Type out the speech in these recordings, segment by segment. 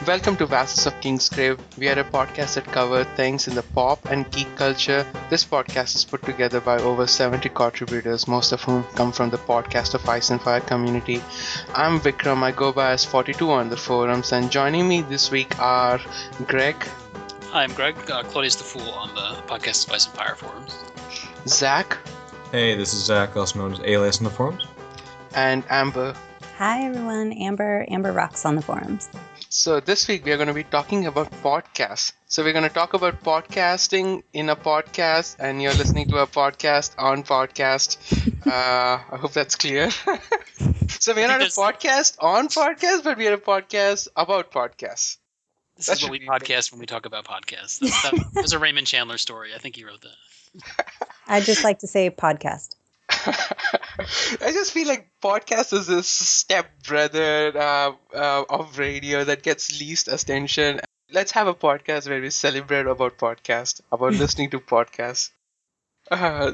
Welcome to Vassals of Kingsgrave. We are a podcast that covers things in the pop and geek culture. This podcast is put together by over 70 contributors, most of whom come from the Podcast of Ice and Fire community. I'm Vikram. I go by as Fortytwo on the forums, and joining me this week are Greg. Hi, I'm Greg, Claudiusthefool on the Podcast of Ice and Fire forums. Zach. Hey, this is Zach, also known as Alias on the forums. And Amber. Hi everyone, Amberrocks on the forums. So this week we are going to be talking about podcasts. So we're going to talk about podcasting in a podcast, and you're listening to a podcast on podcast. I hope that's clear. So we're not a podcast on podcast, but we are a podcast about podcasts. This is what we podcast when we talk about podcasts. That was a Raymond Chandler story. I think he wrote that. I'd just like to say podcast. I just feel like podcast is this stepbrother of radio that gets least attention. Let's have a podcast where we celebrate about podcast, about listening to podcasts.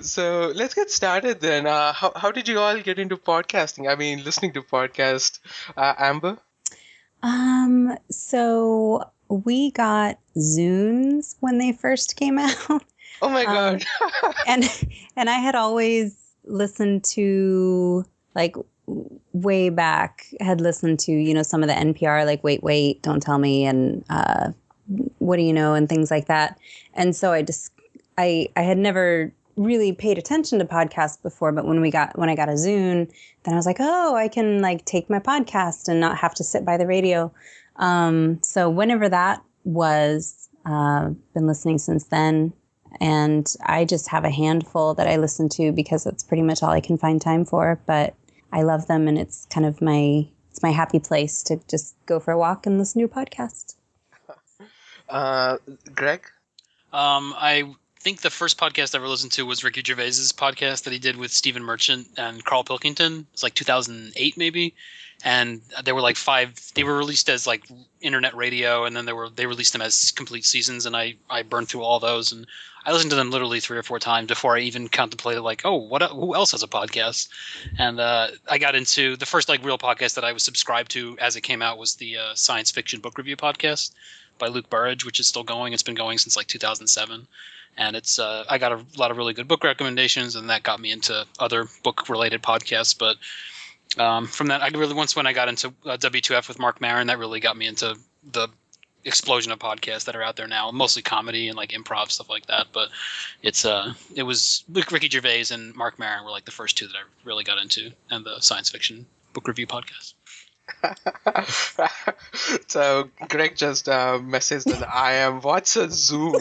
So let's get started then. How did you all get into podcasting? I mean, listening to podcast. Amber? So we got Zunes when they first came out. Oh my god. and I had always listened to, like, way back, had listened to, some of the NPR, like, Wait, Don't Tell Me, and What Do You Know, and things like that. And so I had never really paid attention to podcasts before, but when I got a Zune, then I was like, oh, I can, like, take my podcast and not have to sit by the radio. So whenever that was, been listening since then. And I just have a handful that I listen to because that's pretty much all I can find time for. But I love them, and it's kind of my happy place to just go for a walk and listen to a podcast. Greg? I think the first podcast I ever listened to was Ricky Gervais's podcast that he did with Stephen Merchant and Carl Pilkington. It's like 2008 maybe. And there were like 5. They were released as like internet radio, and then they released them as complete seasons. And I burned through all those, and I listened to them literally 3 or 4 times before I even contemplated like, oh, who else has a podcast? And I got into the first like real podcast that I was subscribed to as it came out was the science fiction book review podcast by Luke Burridge, which is still going. It's been going since like 2007. And it's I got a lot of really good book recommendations, and that got me into other book-related podcasts. But from that, when I got into W2F with Mark Maron, that really got me into the explosion of podcasts that are out there now, mostly comedy and like improv stuff like that. But it was Ricky Gervais and Mark Maron were like the first 2 that I really got into, and the science fiction book review podcast. So Greg just messaged that what's a Zoom?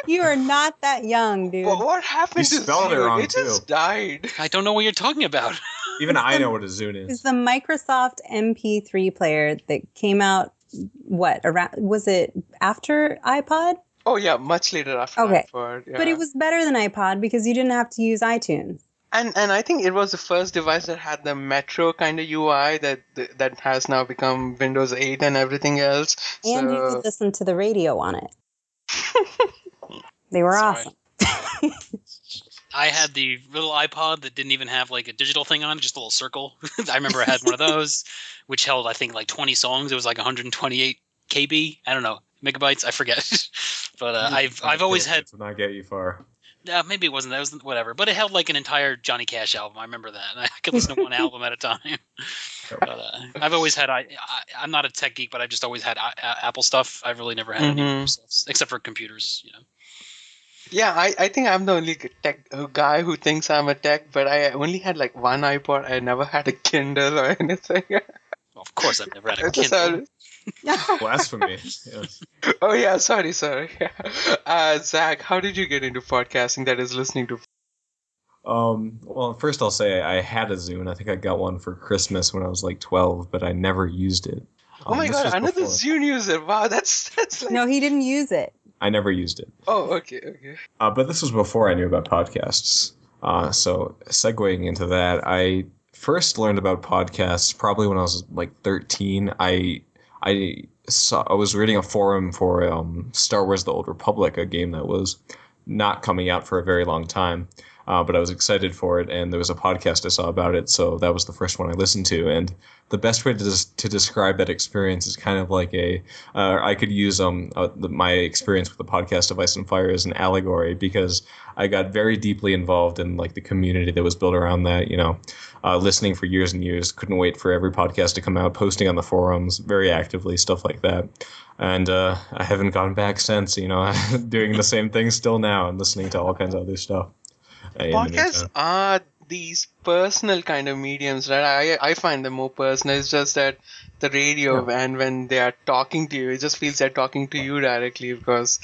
You are not that young, dude. Well, what happened to spelled it Zoom? wrong, It just died. I don't know what you're talking about. Even I know what a Zune is. It's the Microsoft MP3 player that came out, was it after iPod? Oh yeah, much later after iPod. Yeah. But it was better than iPod because you didn't have to use iTunes. And I think it was the first device that had the Metro kind of UI that has now become Windows 8 and everything else. And you could listen to the radio on it. They were awesome. I had the little iPod that didn't even have like a digital thing on it, just a little circle. I remember I had one of those, which held, I think, like 20 songs. It was like 128 KB. I don't know, megabytes. I forget. But I've always had. To not get you far. Maybe it wasn't. That was whatever. But it held like an entire Johnny Cash album. I remember that. And I could listen to one album at a time. But I've always had. I'm not a tech geek, but I've just always had Apple stuff. I've really never had any other stuff, except for computers. Yeah, I think I'm the only tech guy who thinks I'm a tech, but I only had like one iPod. I never had a Kindle or anything. Well, of course, I've never had a Kindle. Blasphemy. Yes. Oh yeah, sorry. Zach, how did you get into podcasting? That is listening to. Well, first I'll say I had a Zune. I think I got one for Christmas when I was like 12, but I never used it. Oh my god, another Zune user! Wow, that's like... No, he didn't use it. I never used it. Oh, okay. But this was before I knew about podcasts. So segueing into that, I first learned about podcasts probably when I was like 13. I was reading a forum for Star Wars: The Old Republic, a game that was not coming out for a very long time. but I was excited for it, and there was a podcast I saw about it, so that was the first one I listened to. And the best way to describe that experience is kind of like I could use my experience with the podcast of Ice and Fire as an allegory, because I got very deeply involved in like the community that was built around that. Listening for years and years, couldn't wait for every podcast to come out, posting on the forums very actively, stuff like that. And I haven't gone back since. Doing the same thing still now and listening to all kinds of other stuff. Podcasts are these personal kind of mediums, right? I find them more personal. It's just that the radio, and when they are talking to you, it just feels they're talking to you directly, because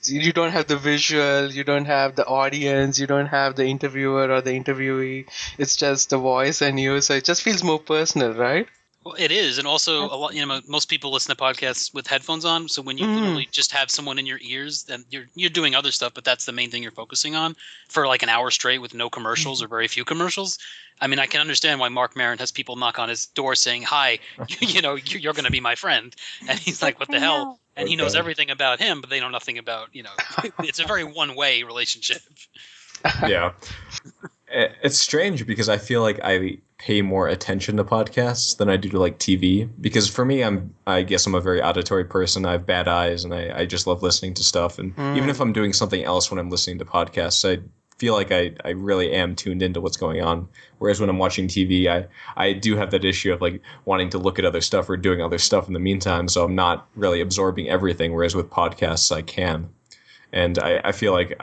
you don't have the visual, you don't have the audience, you don't have the interviewer or the interviewee. It's just the voice and you, so it just feels more personal, right? Well, it is, and also a lot. Most people listen to podcasts with headphones on. So when you literally just have someone in your ears, then you're doing other stuff, but that's the main thing you're focusing on for like an hour straight with no commercials or very few commercials. I mean, I can understand why Mark Maron has people knock on his door saying, "Hi, you're going to be my friend," and he's like, "What the hell?" And he knows everything about him, but they know nothing about It's a very one-way relationship. Yeah. It's strange because I feel like I pay more attention to podcasts than I do to like TV, because for me, I guess I'm a very auditory person. I have bad eyes and I just love listening to stuff. And even if I'm doing something else when I'm listening to podcasts, I feel like I really am tuned into what's going on. Whereas when I'm watching TV, I do have that issue of like wanting to look at other stuff or doing other stuff in the meantime. So I'm not really absorbing everything. Whereas with podcasts, I can. And I feel like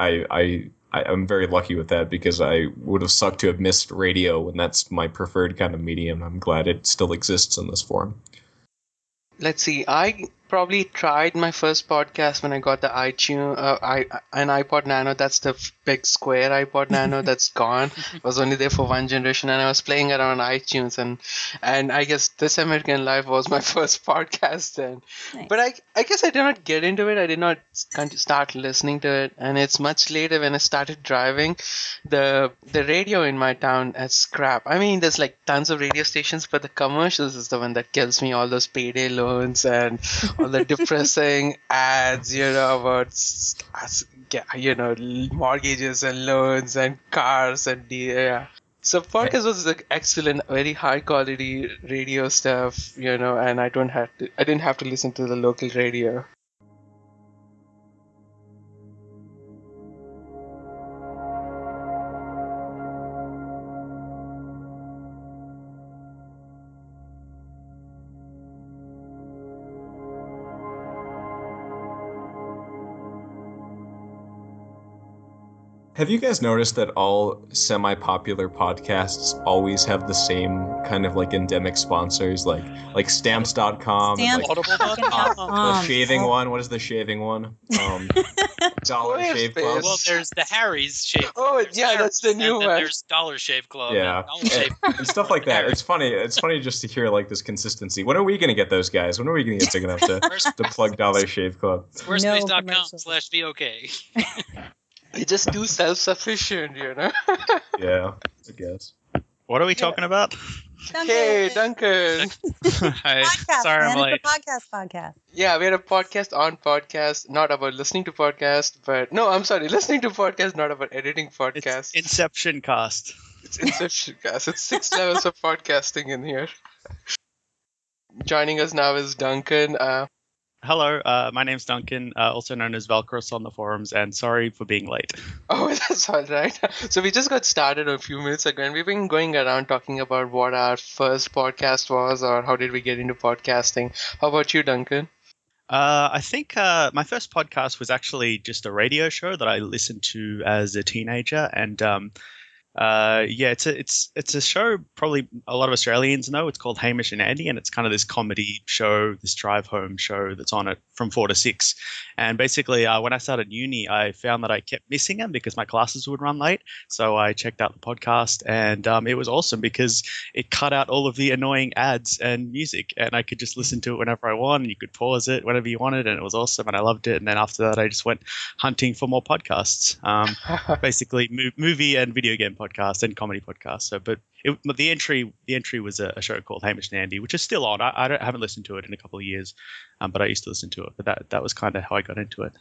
I'm very lucky with that, because I would have sucked to have missed radio, and that's my preferred kind of medium. I'm glad it still exists in this form. Let's see. I probably tried my first podcast when I got the iTunes, an iPod Nano. That's the big square iPod Nano that's gone. It was only there for one generation, and I was playing around iTunes, and I guess This American Life was my first podcast then. Nice. But I guess I did not get into it. I did not start listening to it, and it's much later when I started driving. The radio in my town is crap. I mean, there's like tons of radio stations, but the commercials is the one that kills me. All those payday loans and all the depressing ads, about mortgages and loans and cars and So podcast was like excellent, very high quality radio stuff, and I didn't have to listen to the local radio. Have you guys noticed that all semi-popular podcasts always have the same kind of like endemic sponsors, like Stamps.com, and like the shaving one? What is the shaving one? Dollar Shave Club. Well, there's the Harry's Shave Club. Oh yeah, that's the new one. There's Dollar Shave Club. Yeah, and stuff like that. It's funny. It's funny just to hear like this consistency. When are we gonna get those guys? When are we gonna get big enough to plug Dollar Shave Club? Squarespace.com/VOK. They're just too self-sufficient, Yeah, I guess. What are we talking about? Duncan. Hey, Duncan. Hi. Podcast, Sorry, I'm late. It's a podcast. Yeah, we had a podcast on podcast, not about listening to podcasts, but no, I'm sorry, listening to podcasts, not about editing podcasts. It's Inception Cast. It's Inception Cast. It's 6 levels of podcasting in here. Joining us now is Duncan. Hello, my name's Duncan, also known as Valkyrist on the forums, and sorry for being late. Oh, that's all right. So we just got started a few minutes ago, and we've been going around talking about what our first podcast was, or how did we get into podcasting. How about you, Duncan? I think my first podcast was actually just a radio show that I listened to as a teenager, and it's a show probably a lot of Australians know. It's called Hamish and Andy, and it's kind of this comedy show, this drive home show that's on it from 4 to 6. And basically, when I started uni, I found that I kept missing them because my classes would run late. So I checked out the podcast, and it was awesome because it cut out all of the annoying ads and music, and I could just listen to it whenever I want. And you could pause it whenever you wanted, and it was awesome, and I loved it. And then after that, I just went hunting for more podcasts, basically movie and video game podcast and comedy podcast. So, but the entry was a show called Hamish and Andy, which is still on. I haven't listened to it in a couple of years, but I used to listen to it. But that was kind of how I got into it.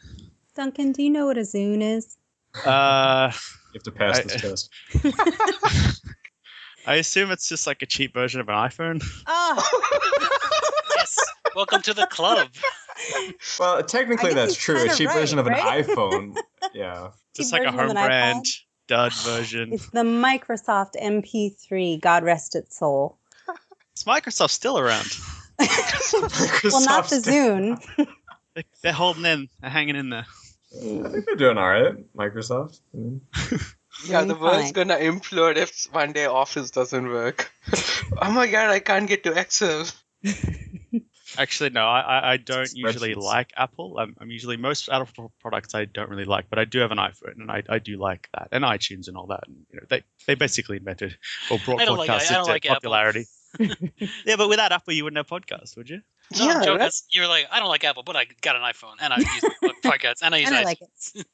Duncan, do you know what a Zune is? You have to pass this test. I assume it's just like a cheap version of an iPhone. Yes. Welcome to the club. Well, technically that's true. A kinda cheap version of an right? iPhone. Yeah. Just Cheap like a version of home an brand iPod? dud version. It's the Microsoft MP3. God rest its soul. Is Microsoft still around? Well, not the Microsoft's- Zune. They're holding in. They're hanging in there. I think they're doing all right. Microsoft. I mean, Yeah, the Doing world's fine. gonna implode if one day Office doesn't work. Oh my god, I can't get to Excel. Actually, no, I don't usually Spreadsheets. like Apple. I'm usually, most Apple products I don't really like, but I do have an iPhone and I do like that, and iTunes and all that. And, they basically invented or brought I don't like- podcasts I don't into like Apple. popularity. Yeah, but without Apple, you wouldn't have podcasts, would you? No, Yeah, I'm joking. that's You're like, I don't like Apple, but I got an iPhone and I use podcasts and I use And I iTunes. like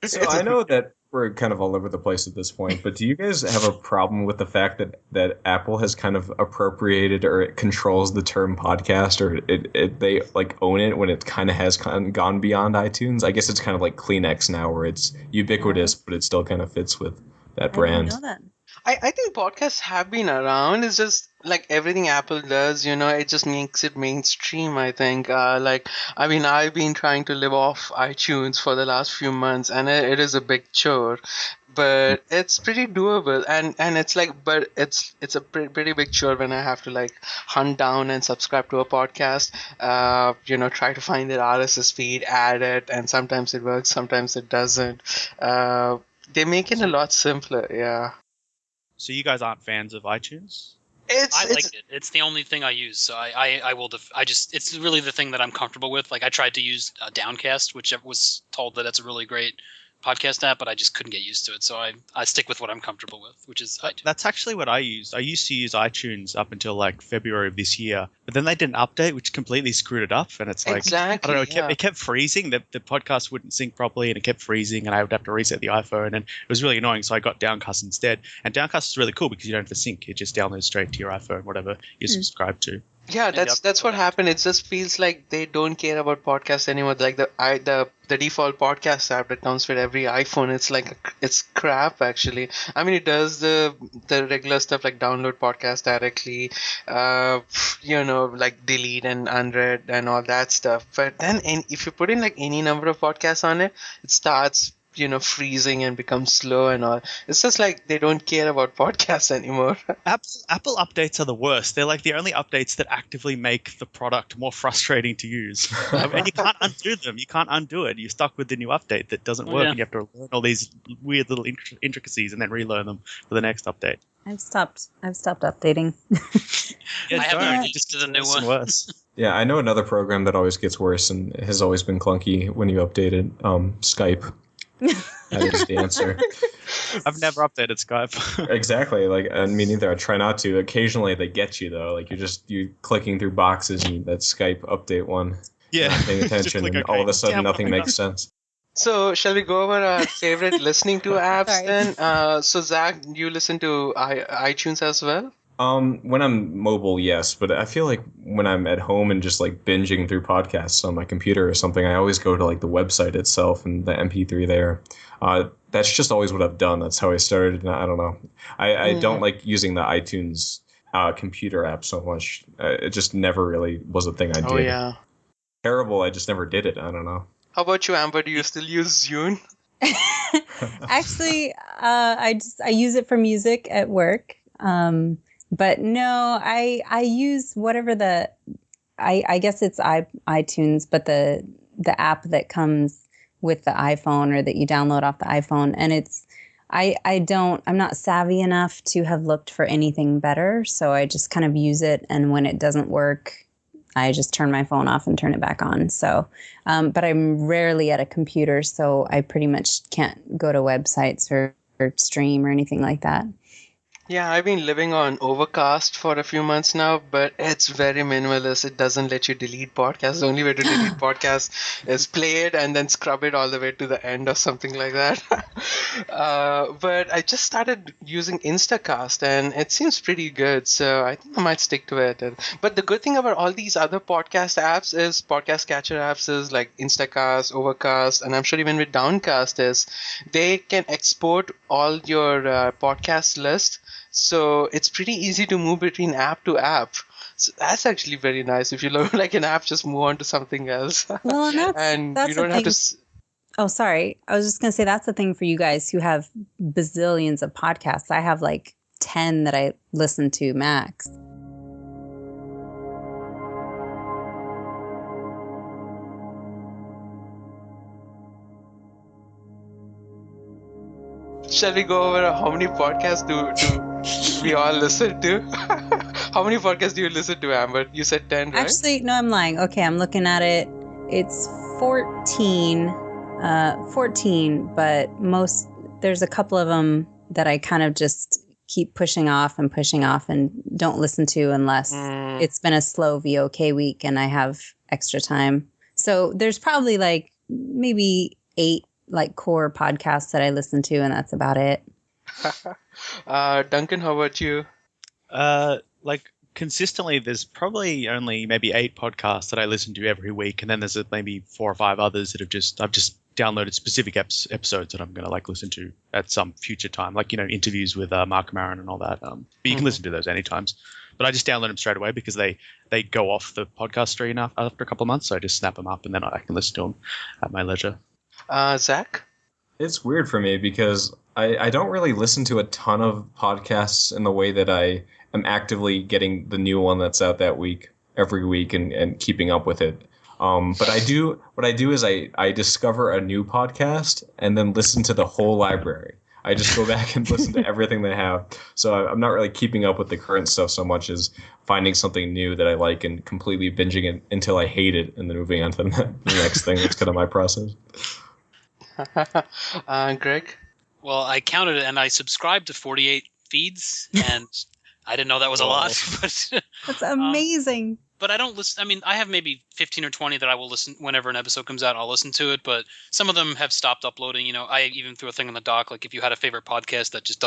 it. so I know that we're kind of all over the place at this point, but do you guys have a problem with the fact that Apple has kind of appropriated or it controls the term podcast, or they like own it when it kind of has gone beyond iTunes? I guess it's kind of like Kleenex now, where it's ubiquitous, but it still kind of fits with that I brand. didn't know that. I think podcasts have been around. It's just like everything Apple does, it just makes it mainstream, I think. I've been trying to live off iTunes for the last few months, and it is a big chore. But it's pretty doable, and it's like, but it's a pretty big chore when I have to like hunt down and subscribe to a podcast. Try to find their RSS feed, add it, and sometimes it works, sometimes it doesn't. They make it a lot simpler, yeah. So you guys aren't fans of iTunes? I like it. It's the only thing I use, so I will. It's really the thing that I'm comfortable with. Like I tried to use Downcast, which was told that it's a really great podcast app, but I just couldn't get used to it. So I stick with what I'm comfortable with, which is iTunes. That's actually what I used. I used to use iTunes up until like February of this year, but then they did an update which completely screwed it up. And it's like, Exactly, I don't know, it kept freezing. The podcast wouldn't sync properly, and it kept freezing, and I would have to reset the iPhone, and it was really annoying. So I got Downcast instead. And Downcast is really cool because you don't have to sync; it just downloads straight to your iPhone, whatever you subscribe to. Yeah, that's what happened. It just feels like they don't care about podcasts anymore. Like the default podcast app that comes with every iPhone, it's crap actually. I mean, it does the regular stuff like download podcast directly, like delete and unread and all that stuff. But then if you put in like any number of podcasts on it, it starts freezing and becomes slow and all. It's just like they don't care about podcasts anymore. Apple updates are the worst. They're like the only updates that actively make the product more frustrating to use. And you can't undo them. You can't undo it. You're stuck with the new update that doesn't work, and you have to learn all these weird little intricacies and then relearn them for the next update. I've stopped updating. Yeah, I haven't don't. gotten It used just to the gets new worse and one. worse. Yeah, I know another program that always gets worse and has always been clunky when you update it. Skype. That is the answer. I've never updated Skype. Exactly. Like, me neither. I try not to. Occasionally they get you though. Like you're clicking through boxes and that Skype update one. Yeah. Not paying Just attention, click and OK. all of a sudden Damn, nothing oh my makes sense. So shall we go over our favorite listening to apps Sorry. then? So Zach, you listen to iTunes as well? When I'm mobile, yes, but I feel like when I'm at home and just like binging through podcasts on my computer or something, I always go to like the website itself and the MP3 there. That's just always what I've done. That's how I started. And I don't know. I don't like using the iTunes computer app so much. It just never really was a thing I did. Oh yeah. Terrible. I just never did it. I don't know. How about you, Amber? Do you still use Zune? Actually, I use it for music at work. But no, I use whatever I guess it's iTunes, but the app that comes with the iPhone or that you download off the iPhone, and I'm not savvy enough to have looked for anything better, so I just kind of use it, and when it doesn't work, I just turn my phone off and turn it back on. So, but I'm rarely at a computer, so I pretty much can't go to websites or stream or anything like that. Yeah, I've been living on Overcast for a few months now, but it's very minimalist. It doesn't let you delete podcasts. The only way to delete podcasts is play it and then scrub it all the way to the end or something like that. But I just started using Instacast and it seems pretty good, so I think I might stick to it. But the good thing about all these other podcast apps is podcast catcher apps is like Instacast, Overcast, and I'm sure even with Downcast is they can export all your podcast list, so it's pretty easy to move between app to app. So that's actually very nice. If you look like an app, just move on to something else. Well, and And that's you the don't have thing. to. Oh, sorry. I was just going to say that's the thing for you guys who have bazillions of podcasts. I have like 10 that I listen to max. Shall we go over how many podcasts do we all listen to? How many podcasts do you listen to, Amber? You said 10, right? Actually, no, I'm lying. Okay, I'm looking at it. It's 14. 14, but there's a couple of them that I kind of just keep pushing off and don't listen to unless it's been a slow VOK week and I have extra time. So there's probably like maybe 8 like core podcasts that I listen to, and that's about it. Duncan, how about you? Like consistently, there's probably only maybe 8 podcasts that I listen to every week, and then there's maybe 4 or 5 others that I've just downloaded specific episodes that I'm going to like listen to at some future time, like interviews with Mark Maron and all that. But you can listen to those anytime. But I just download them straight away because they go off the podcast stream after a couple of months, so I just snap them up and then I can listen to them at my leisure. Zach? It's weird for me because I don't really listen to a ton of podcasts in the way that I am actively getting the new one that's out that week, every week, and keeping up with it. But what I do is I discover a new podcast and then listen to the whole library. I just go back and listen to everything they have. So I'm not really keeping up with the current stuff so much as finding something new that I like and completely binging it until I hate it and then moving on to the next thing. That's kind of my process. Greg? Well, I counted it and I subscribed to 48 feeds, and I didn't know that was a lot. But That's amazing. but I don't listen. I mean, I have maybe 15 or 20 that I will listen whenever an episode comes out. I'll listen to it, but some of them have stopped uploading. I even threw a thing on the doc, like if you had a favorite podcast that just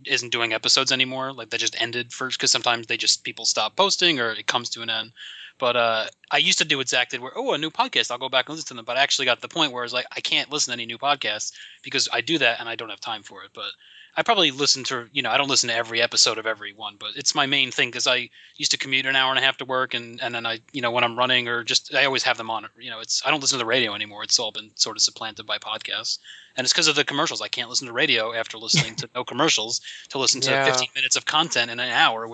isn't doing episodes anymore, like that just ended first, because sometimes people stop posting or it comes to an end. But I used to do exactly where, a new podcast, I'll go back and listen to them. But I actually got to the point where it's like I can't listen to any new podcasts because I do that and I don't have time for it. But I probably listen to, I don't listen to every episode of every one, but it's my main thing because I used to commute an hour and a half to work, and then I, when I'm running or just, I always have them on. I don't listen to the radio anymore. It's all been sort of supplanted by podcasts, and it's because of the commercials. I can't listen to radio after listening to no commercials to listen to 15 minutes of content in an hour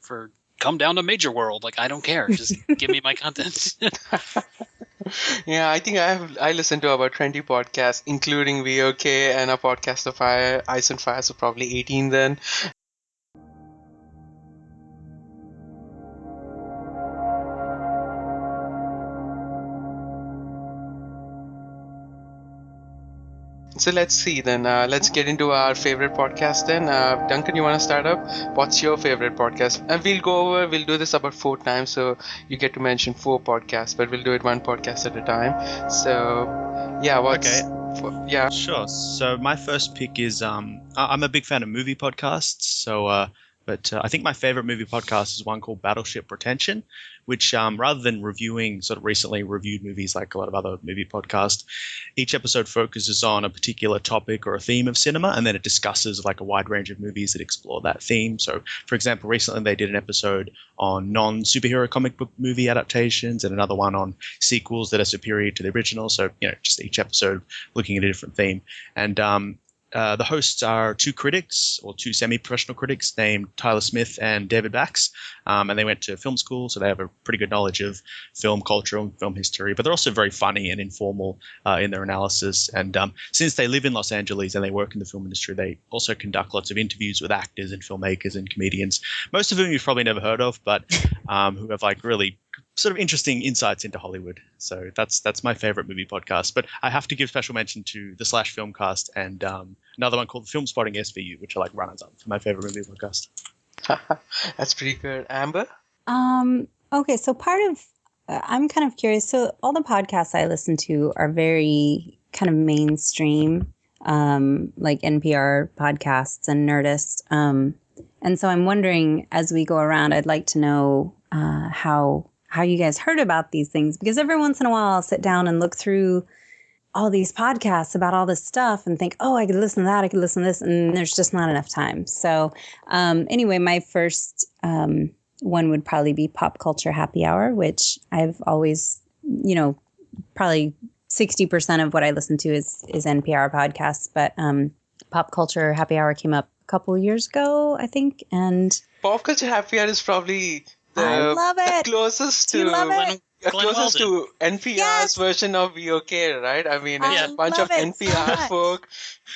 for come down to Major World. Like, I don't care. Just give me my content. Yeah, I think I listen to about 20 podcasts, including VOK and a podcast of Ice and Fire, so probably 18 then. So let's see then. Let's get into our favorite podcast then. Duncan, you want to start up? What's your favorite podcast? And we'll do this about 4 times, so you get to mention 4 podcasts, but we'll do it 1 podcast at a time. So, yeah, yeah. Sure. So my first pick is I'm a big fan of movie podcasts. So, but I think my favorite movie podcast is one called Battleship Retention, which rather than reviewing sort of recently reviewed movies like a lot of other movie podcasts, each episode focuses on a particular topic or a theme of cinema, and then it discusses like a wide range of movies that explore that theme. So, for example, recently they did an episode on non-superhero comic book movie adaptations and another one on sequels that are superior to the original. So, just each episode looking at a different theme. And the hosts are 2 critics, or 2 semi-professional critics, named Tyler Smith and David Bax, and they went to film school, so they have a pretty good knowledge of film culture and film history, but they're also very funny and informal in their analysis. And since they live in Los Angeles and they work in the film industry, they also conduct lots of interviews with actors and filmmakers and comedians, most of whom you've probably never heard of, but who have like really sort of interesting insights into Hollywood. So that's my favorite movie podcast. But I have to give special mention to the Slash Filmcast and another one called Film Spotting SVU, which are like runners up for my favorite movie podcast. That's pretty good. Amber? Okay, so part of I'm kind of curious. So all the podcasts I listen to are very kind of mainstream, like NPR podcasts and Nerdist. And so I'm wondering, as we go around, I'd like to know how you guys heard about these things, because every once in a while I'll sit down and look through all these podcasts about all this stuff and think, oh, I could listen to that, I could listen to this, and there's just not enough time. So anyway, my first one would probably be Pop Culture Happy Hour, which I've always, probably 60% of what I listen to is NPR podcasts. But Pop Culture Happy Hour came up a couple of years ago, I think. And Pop Culture Happy Hour is probably I love it. the closest Do you love it? closest to NPR's Yes. version of VOK, right? I mean, I it's a bunch love of it so NPR much. folk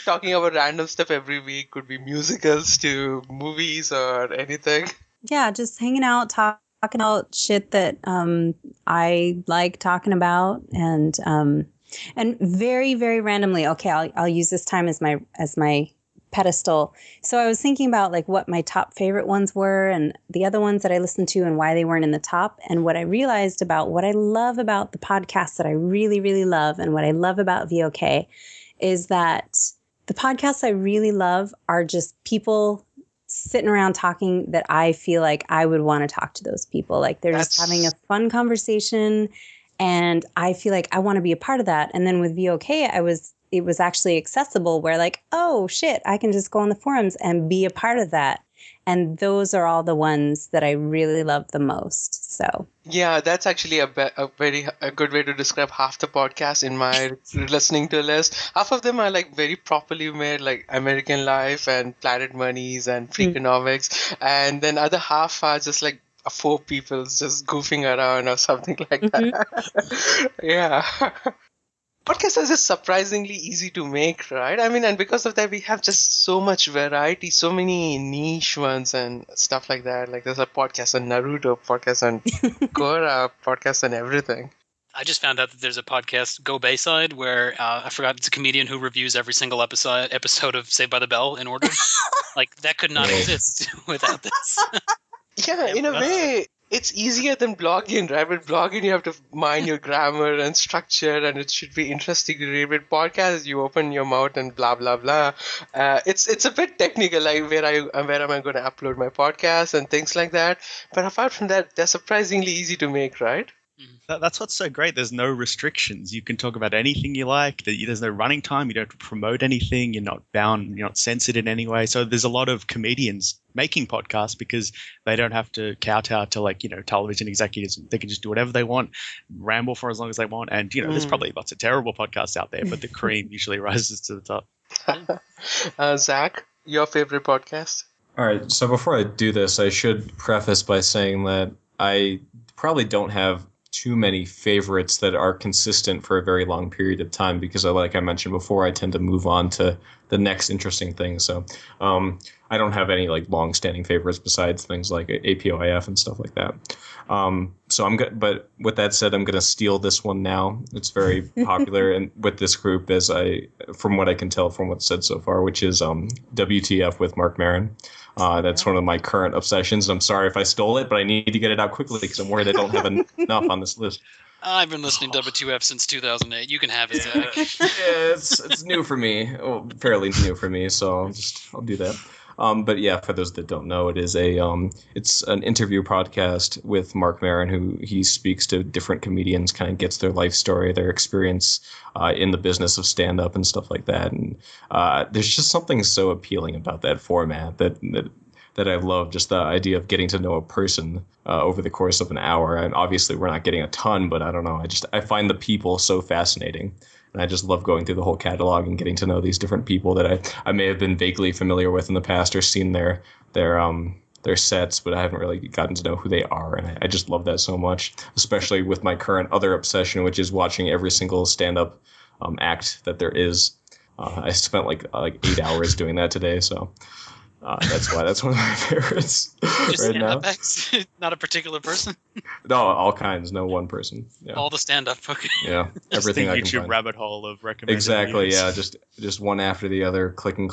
talking about random stuff every week. Could be musicals to movies or anything. Yeah, just hanging out, talking about shit that I like talking about, and very, very randomly. Okay, I'll use this time as my pedestal. So I was thinking about like what my top favorite ones were, and the other ones that I listened to, and why they weren't in the top. And what I realized about what I love about the podcasts that I really, really love, and what I love about VOK, is that the podcasts I really love are just people sitting around talking that I feel like I would want to talk to those people. Like they're just having a fun conversation, and I feel like I want to be a part of that. And then with VOK, it was actually accessible, where like, oh shit, I can just go on the forums and be a part of that. And those are all the ones that I really love the most. So Yeah, that's actually a good way to describe half the podcast in my listening to list. Half of them are like very properly made, like American Life and Planet Monies and Freakonomics, and then other half are just like four people just goofing around or something like that. Yeah. Podcasts are just surprisingly easy to make, right? I mean, and because of that, we have just so much variety, so many niche ones and stuff like that. Like there's a podcast on Naruto, podcast on Korra, podcast on everything. I just found out that there's a podcast, Go Bayside, where I forgot, it's a comedian who reviews every single episode of Saved by the Bell in order. Like that could not exist without this. Yeah, in a way, it's easier than blogging, right? With blogging, you have to mind your grammar and structure, and it should be interesting to read. With podcasts, you open your mouth and blah blah blah. It's a bit technical, like where am I going to upload my podcast and things like that. But apart from that, they're surprisingly easy to make, right? That's what's so great. There's no restrictions. You can talk about anything you like. There's no running time. You don't have to promote anything. You're not bound. You're not censored in any way. So there's a lot of comedians making podcasts because they don't have to kowtow to television executives. They can just do whatever they want, ramble for as long as they want. And there's probably lots of terrible podcasts out there, but the cream usually rises to the top. Zach, your favorite podcast? All right. So before I do this, I should preface by saying that I probably don't have too many favorites that are consistent for a very long period of time because, like I mentioned before, I tend to move on to the next interesting thing. So I don't have any like long-standing favorites besides things like APOIF and stuff like that. So I'm good. But with that said, I'm going to steal this one now. It's very popular and with this group, from what I can tell from what's said so far, which is WTF with Mark Maron. That's one of my current obsessions. I'm sorry if I stole it, but I need to get it out quickly because I'm worried I don't have enough on this list. I've been listening to W2F since 2008. You can have it, Zach. Yeah, it's new for me. Well, fairly new for me, so I'll do that. But yeah, for those that don't know, it's an interview podcast with Mark Maron, who he speaks to different comedians, kind of gets their life story, their experience in the business of stand-up and stuff like that. And there's just something so appealing about that format that I love, just the idea of getting to know a person over the course of an hour. And obviously we're not getting a ton, but I don't know. I find the people so fascinating. And I just love going through the whole catalog and getting to know these different people that I may have been vaguely familiar with in the past or seen their sets, but I haven't really gotten to know who they are. And I just love that so much, especially with my current other obsession, which is watching every single stand-up act that there is. I spent like 8 hours doing that today. So That's why that's one of my favorites Just right now. stand-up acts, not a particular person. No, all kinds, no one person. Yeah, All the stand-up. Okay. yeah, Just everything the I can YouTube find. rabbit hole of recommended Exactly. videos. Yeah, just one after the other, clicking.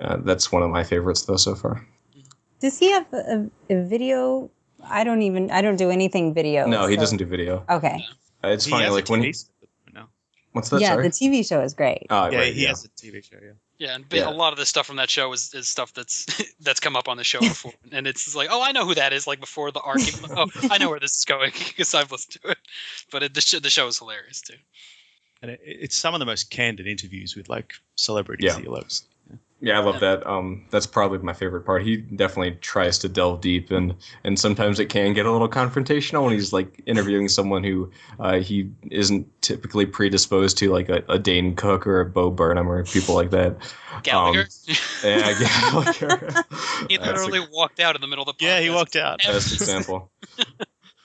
That's one of my favorites though so far. Does he have a video? I don't do anything video. No, he so- doesn't do video. Okay. It's He funny, has like a when TV he. show now. What's that? Yeah, Sorry. the TV show is great. Oh, Yeah, right. he Yeah. has a TV show. Yeah. Yeah, and Yeah. a lot of the stuff from that show is stuff that's that's come up on the show before, and it's just like, oh, I know who that is. Like before the arc, oh, I know where this is going because I've listened to it. But the show is hilarious too. And it's some of the most candid interviews with like celebrities Yeah. he loves. Yeah, I love that. That's probably my favorite part. He definitely tries to delve deep, and sometimes it can get a little confrontational when he's like interviewing someone who he isn't typically predisposed to, like a Dane Cook or a Bo Burnham or people like that. Gallagher. Yeah, Gallagher. He literally walked out in the middle of the podcast. Yeah, he walked out. Best example.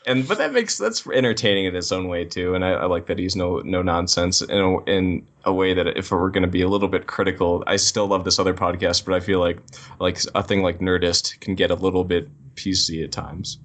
But that's entertaining in its own way too, and I like that he's no nonsense in a way that if we're going to be a little bit critical, I still love this other podcast, but I feel like a thing like Nerdist can get a little bit PC at times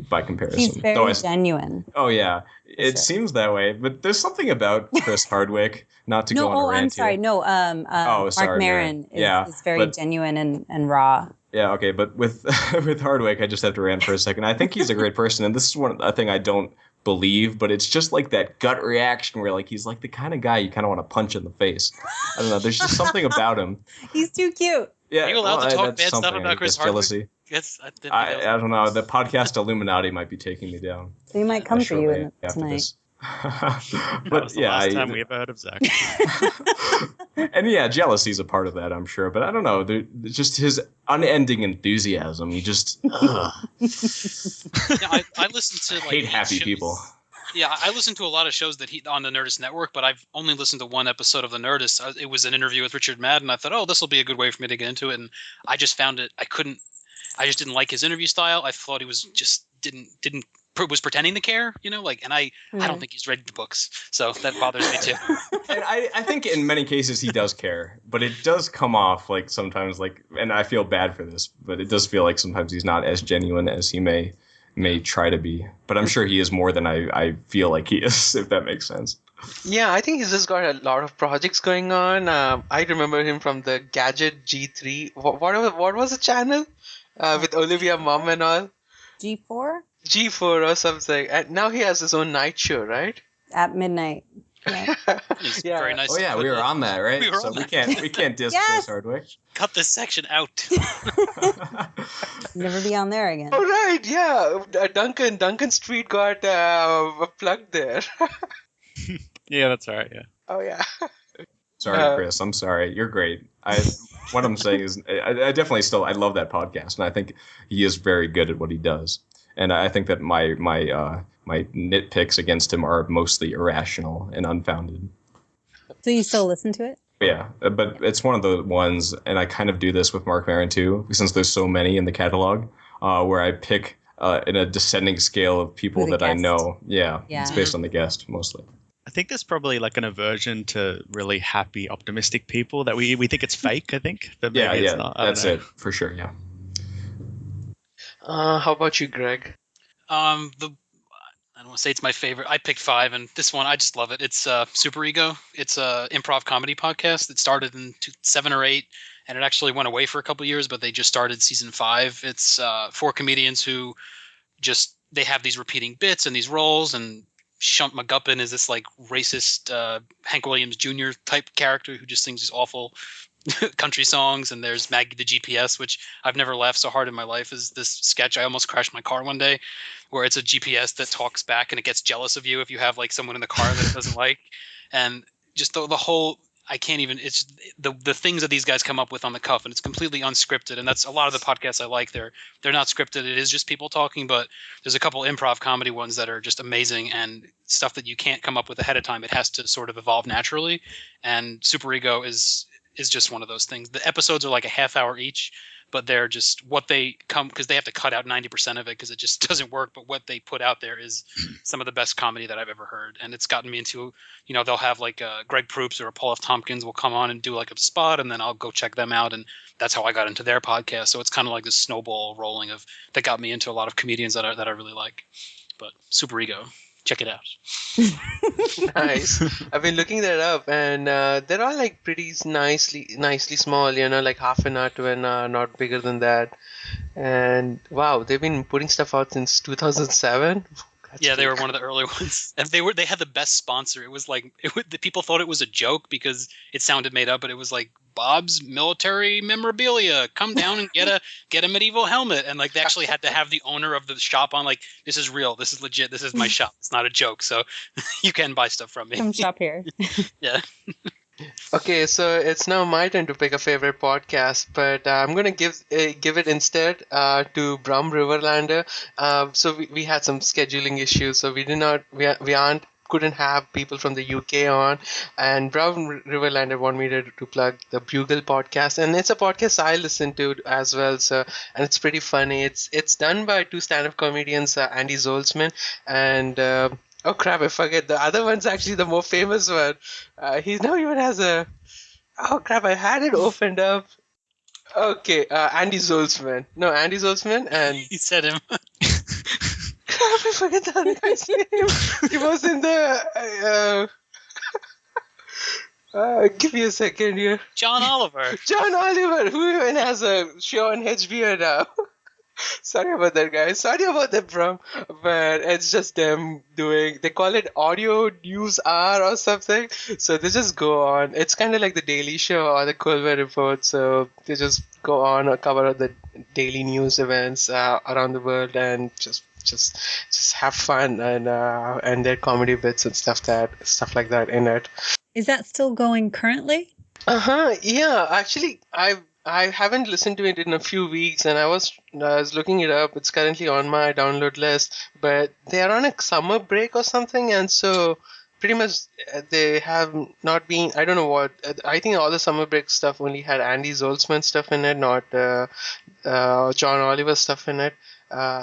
by comparison. He's very genuine. Oh yeah, it Sure. seems that way, but there's something about Chris Hardwick. Not to go on a rant I'm sorry. here. No, Mark sorry, Maron yeah, is very but- genuine and raw. Yeah, okay, but with with Hardwick, I just have to rant for a second. I think he's a great person, and this is a thing I don't believe, but it's just like that gut reaction where like he's like the kind of guy you kind of want to punch in the face. I don't know. There's just something about him. He's too cute. Yeah, Are you allowed to talk that's bad stuff something, about I Chris guess, Hardwick? jealousy. Yes, I don't know. The podcast Illuminati might be taking me down. They might come for you shortly after tonight. this. That But was the yeah, last time we ever heard of Zach. and yeah, jealousy's a part of that, I'm sure. But I don't know. Just his unending enthusiasm. You just Yeah, I listen to like hate happy shows. people. Yeah, I listen to a lot of shows that he on the Nerdist Network, but I've only listened to one episode of the Nerdist. It was an interview with Richard Madden. I thought, oh, this will be a good way for me to get into it, and I just found it. I just didn't like his interview style. I thought he was just was pretending to care, and I don't think he's read the books, so that bothers me too. And I think in many cases he does care, but it does come off like sometimes and I feel bad for this, but it does feel like sometimes he's not as genuine as he may try to be. But I'm sure he is more than I feel like he is, if that makes sense. Yeah, I think he's just got a lot of projects going on. I remember him from the Gadget G3. What was the channel? With Olivia Mum and all. G4 G4 or something. And now he has his own night show, right? at midnight. Yeah. It's Yeah. very nice. Oh yeah, we were on that, right? We were so on we that. can't diss Yes! Chris Hardwick. Cut this section out. Never be on there again. Oh, right, yeah. Duncan Street got plugged there. Yeah, that's all right. Yeah. Oh, yeah. Sorry, Chris. I'm sorry. You're great. What I'm saying is, I definitely I love that podcast, and I think he is very good at what he does. And I think that my nitpicks against him are mostly irrational and unfounded. So you still listen to it? Yeah, but it's one of the ones, and I kind of do this with Mark Maron too, since there's so many in the catalog, where I pick in a descending scale of people Who the that I guest. know. Yeah, Yeah. it's based on the guest mostly. I think there's probably like an aversion to really happy, optimistic people that we think it's fake. I think, but maybe Yeah, it's not. I don't that's know. it for sure. Yeah. How about you, Greg? I don't want to say it's my favorite. I picked 5, and this one I just love it. It's Super Ego. It's a improv comedy podcast that started in 7 or 8, and it actually went away for a couple of years, but they just started season 5. It's 4 comedians who they have these repeating bits and these roles, and Shunt McGuppin is this like racist Hank Williams Jr. type character who just sings these awful country songs. And there's Maggie the GPS, which I've never laughed so hard in my life as this sketch. I almost crashed my car one day, where it's a GPS that talks back and it gets jealous of you if you have like someone in the car that it doesn't like. And just the whole, I can't even, it's the things that these guys come up with on the cuff, and it's completely unscripted. And that's a lot of the podcasts I like. They're not scripted. It is just people talking, but there's a couple improv comedy ones that are just amazing and stuff that you can't come up with ahead of time. It has to sort of evolve naturally. And Super Ego is is just one of those things. The episodes are like a half hour each, but they're just what they come because they have to cut out 90% of it because it just doesn't work. But what they put out there is some of the best comedy that I've ever heard, and it's gotten me into, they'll have like Greg Proops or Paul F. Tompkins will come on and do like a spot, and then I'll go check them out, and that's how I got into their podcast. So it's kind of like this snowball rolling of that got me into a lot of comedians that I really like. But Super Ego, check it out. Nice. I've been looking that up, and they're all like pretty nicely small. Like half an hour to an hour, not bigger than that. And wow, they've been putting stuff out since 2007. Yeah, they were one of the early ones, and they had the best sponsor. It was like the people thought it was a joke because it sounded made up, but it was like Bob's Military Memorabilia. Come down and get a medieval helmet, and like they actually had to have the owner of the shop on. Like, this is real, this is legit, this is my shop. It's not a joke, so you can buy stuff from me. Come shop here. Yeah. Okay, so it's now my turn to pick a favorite podcast, but I'm gonna give it instead to Brum Riverlander. So we had some scheduling issues, so couldn't have people from the UK on, and Brum Riverlander wanted me to plug the Bugle podcast, and it's a podcast I listen to as well. So, and it's pretty funny. It's done by two stand-up comedians, Andy Zoltzman and. Oh crap, I forget. The other one's actually the more famous one. He now even has a... Oh crap, I had it opened up. Okay, Andy Zoltzman. No, Andy Zoltzman and... He said him. Crap, I forget the other guy's name. He was in the... give me a second here. John Oliver. John Oliver, who even has a show on HBO now. Sorry about that, guys. Sorry about that, Brum. But it's just them doing, they call it Audio News Hour or something. So they just go on. It's kind of like the Daily Show or the Colbert Report. So they just go on or cover the daily news events around the world and just have fun and their comedy bits and stuff like that in it. Is that still going currently? Yeah, actually, I haven't listened to it in a few weeks, and I was looking it up. It's currently on my download list, but they are on a summer break or something, and so pretty much they have not been. I don't know what. I think all the summer break stuff only had Andy Zoltzman stuff in it, not John Oliver stuff in it.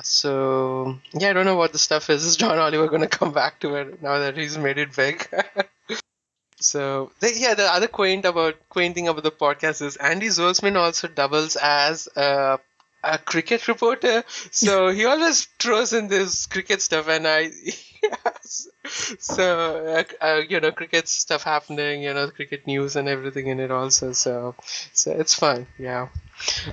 So yeah, I don't know what the stuff is. Is John Oliver going to come back to it now that he's made it big? So, the other quaint thing about the podcast is Andy Zoltzman also doubles as a cricket reporter. So, he always throws in this cricket stuff, and cricket stuff happening, cricket news and everything in it also. So it's fun, yeah.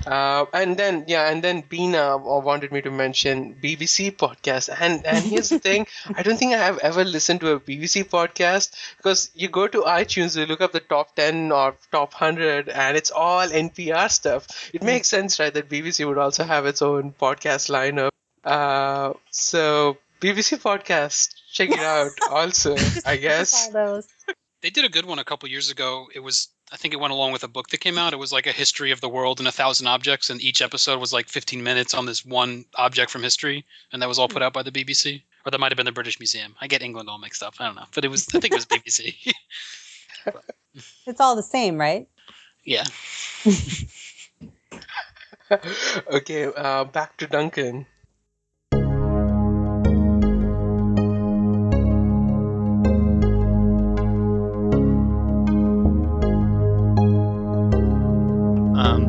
And then Beena wanted me to mention BBC podcast, and here's the thing, I don't think I have ever listened to a BBC podcast, because you go to iTunes, you look up the top 10 or top 100, and it's all NPR stuff. It makes sense, right, that BBC would also have its own podcast lineup. So BBC podcast, check it out also, I guess. All those. They did a good one a couple years ago. I think it went along with a book that came out. It was like a history of the world in 1,000 objects, and each episode was like 15 minutes on this one object from history, and that was all put out by the BBC. Or that might have been the British Museum. I get England all mixed up. I don't know. But I think it was BBC. It's all the same, right? Yeah. Okay, back to Duncan.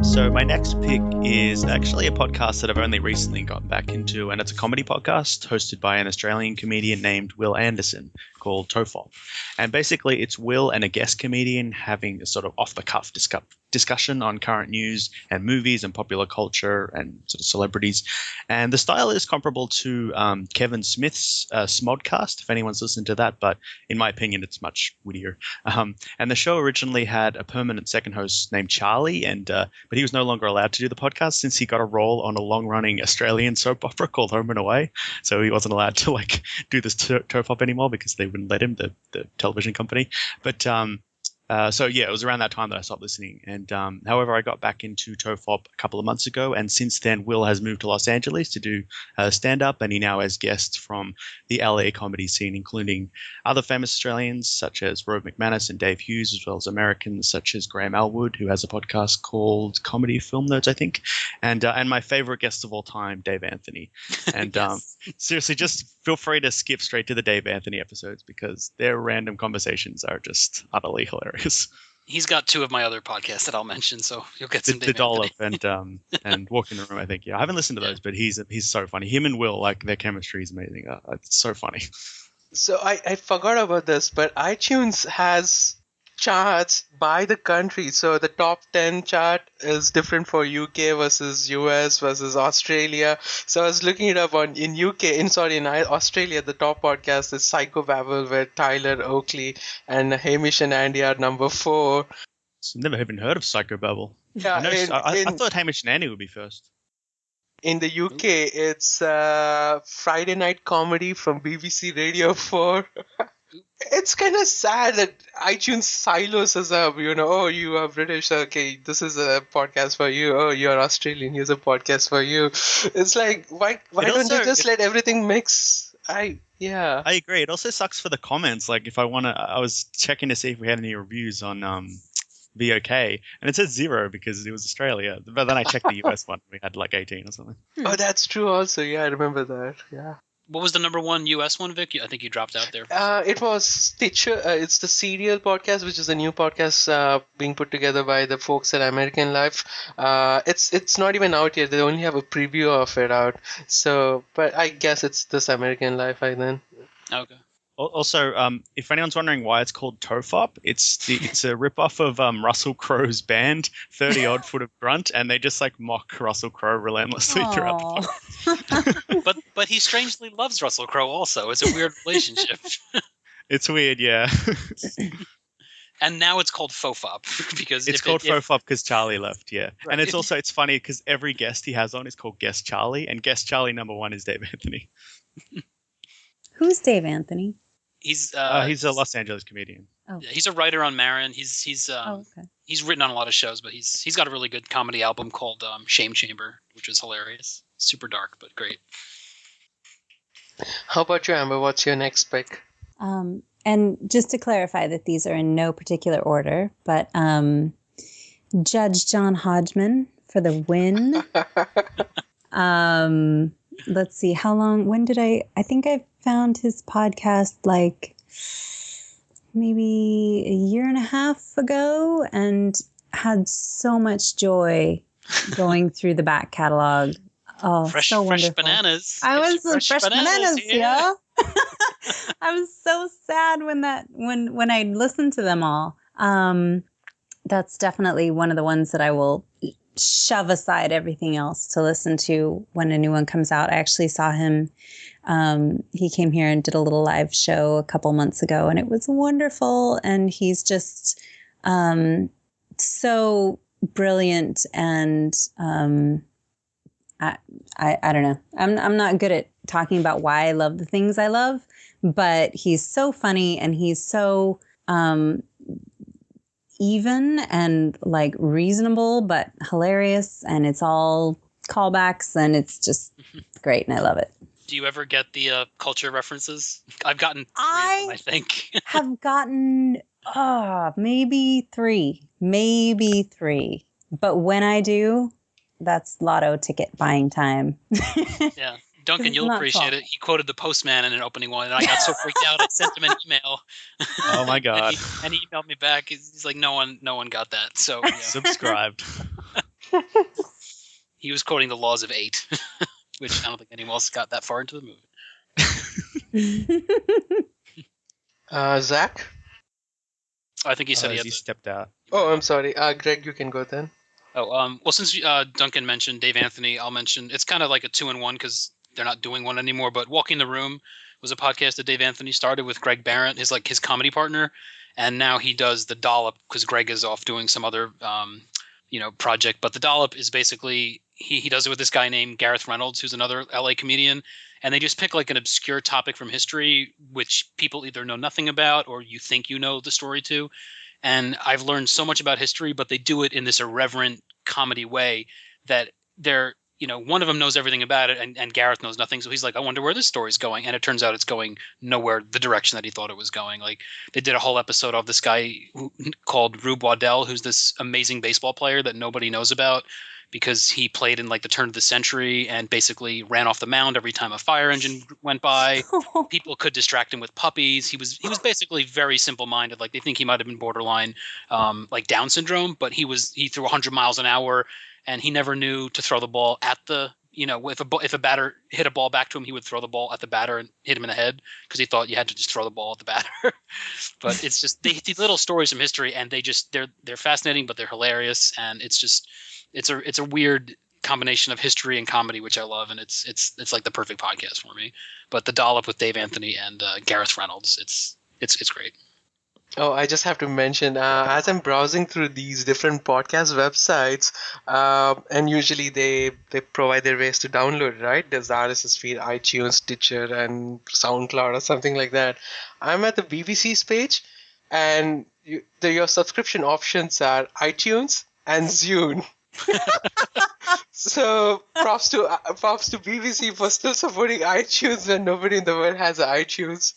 So my next pick is actually a podcast that I've only recently gotten back into, and it's a comedy podcast hosted by an Australian comedian named Will Anderson called Tofop. And basically it's Will and a guest comedian having a sort of off-the-cuff discussion on current news and movies and popular culture and sort of celebrities. And the style is comparable to Kevin Smith's Smodcast, if anyone's listened to that, but in my opinion, it's much wittier. And the show originally had a permanent second host named Charlie, but he was no longer allowed to do the podcast since he got a role on a long-running Australian soap opera called Home and Away. So he wasn't allowed to do this Tofop anymore because they wouldn't let him, the television company. But So yeah, it was around that time that I stopped listening. And however, I got back into Tofop a couple of months ago, and since then, Will has moved to Los Angeles to do stand-up, and he now has guests from the LA comedy scene, including other famous Australians such as Rove McManus and Dave Hughes, as well as Americans such as Graham Elwood, who has a podcast called Comedy Film Notes, I think, and my favorite guest of all time, Dave Anthony. And Yes. seriously, just feel free to skip straight to the Dave Anthony episodes because their random conversations are just utterly hilarious. He's got 2 of my other podcasts that I'll mention, so you'll get The, some the Dave Dollop Anthony. and Walk in the Room, I think. Yeah, I haven't listened to those, but he's so funny. Him and Will, like their chemistry is amazing. It's so funny. So I forgot about this, but iTunes has charts by the country. So the top 10 chart is different for UK versus US versus Australia. So I was looking it up in Australia, the top podcast is Psychobabble with Tyler Oakley and Hamish and Andy are number 4. Never even heard of Psychobabble. Yeah, I thought Hamish and Andy would be first. in the UK, it's Friday Night Comedy from BBC Radio 4. It's kind of sad that iTunes silos us up, oh, you are British, okay, this is a podcast for you. Oh, you're Australian, here's a podcast for you. It's like, why don't they just let everything mix? I agree. It also sucks for the comments. Like if I was checking to see if we had any reviews on VOK, and it says 0 because it was Australia. But then I checked the US one, we had like 18 or something. Oh, that's true also. Yeah, I remember that. Yeah. What was the number 1 US one, Vic? I think you dropped out there. It was Stitcher. It's the Serial podcast, which is a new podcast being put together by the folks at American Life. It's not even out yet. They only have a preview of it out. So, but I guess it's this American Life then. Okay. Also, if anyone's wondering why it's called Tofop, it's a ripoff of Russell Crowe's band, 30 Odd Foot of Grunt, and they just like mock Russell Crowe relentlessly throughout the podcast. But he strangely loves Russell Crowe also. It's a weird relationship. It's weird, yeah. And now it's called Fofop because it's called Fofop because Charlie left, yeah. Right. And it's funny because every guest he has on is called Guest Charlie, and Guest Charlie number 1 is Dave Anthony. Who's Dave Anthony? He's a Los Angeles comedian. Oh. He's a writer on Marin. He's okay. He's written on a lot of shows, but he's got a really good comedy album called Shame Chamber, which is hilarious. Super dark, but great. How about you, Amber? What's your next pick? And just to clarify that these are in no particular order, but Judge John Hodgman for the win. Let's see, I think I found his podcast like maybe a year and a half ago and had so much joy going through the back catalog. Oh, so wonderful. Fresh bananas. I was fresh bananas, yeah. I was so sad when I listened to them all. That's definitely one of the ones that I will shove aside everything else to listen to when a new one comes out. I actually saw him. He came here and did a little live show a couple months ago, and it was wonderful. And he's just so brilliant. And I don't know. I'm not good at talking about why I love the things I love, but he's so funny and he's so even and like reasonable but hilarious, and it's all callbacks, and it's just great, and I love it. Do you ever get the culture references? I've gotten 3 of them, I think. have gotten maybe three, but when I do, that's lotto ticket buying time. Yeah. Duncan, you'll appreciate it. He quoted the postman in an opening one, and I got so freaked out. I sent him an email. Oh my god! and he emailed me back. He's like, no one got that. So yeah. Subscribed. He was quoting the laws of 8, which I don't think anyone else got that far into the movie. Zach? I think he said he stepped out. Oh, I'm sorry. Greg, you can go then. Oh, well, since Duncan mentioned Dave Anthony, I'll mention it's kind of like a 2-in-1 because they're not doing one anymore. But Walking the Room was a podcast that Dave Anthony started with Greg Barrett, his comedy partner, and now he does the Dollop because Greg is off doing some other project. But the Dollop is basically he does it with this guy named Gareth Reynolds, who's another LA comedian, and they just pick like an obscure topic from history which people either know nothing about or you think you know the story to. And I've learned so much about history, but they do it in this irreverent comedy way that they're, one of them knows everything about it, and Gareth knows nothing. So he's like, I wonder where this story's going. And it turns out it's going nowhere the direction that he thought it was going. Like, they did a whole episode of this guy called Rube Waddell, who's this amazing baseball player that nobody knows about because he played in like the turn of the century and basically ran off the mound every time a fire engine went by. People could distract him with puppies. He was basically very simple-minded. Like, they think he might have been borderline like Down syndrome, but he threw 100 miles an hour, and he never knew to throw the ball at the, if a batter hit a ball back to him, he would throw the ball at the batter and hit him in the head because he thought you had to just throw the ball at the batter. But it's just these little stories from history, and they're fascinating, but they're hilarious, and it's a weird combination of history and comedy, which I love, and it's like the perfect podcast for me. But the dollop with Dave Anthony and Gareth Reynolds, it's great. Oh, I just have to mention, as I'm browsing through these different podcast websites, and usually they provide their ways to download, right? There's RSS feed, iTunes, Stitcher, and SoundCloud or something like that. I'm at the BBC's page, and your subscription options are iTunes and Zune. So props to BBC for still supporting iTunes when nobody in the world has an iTunes.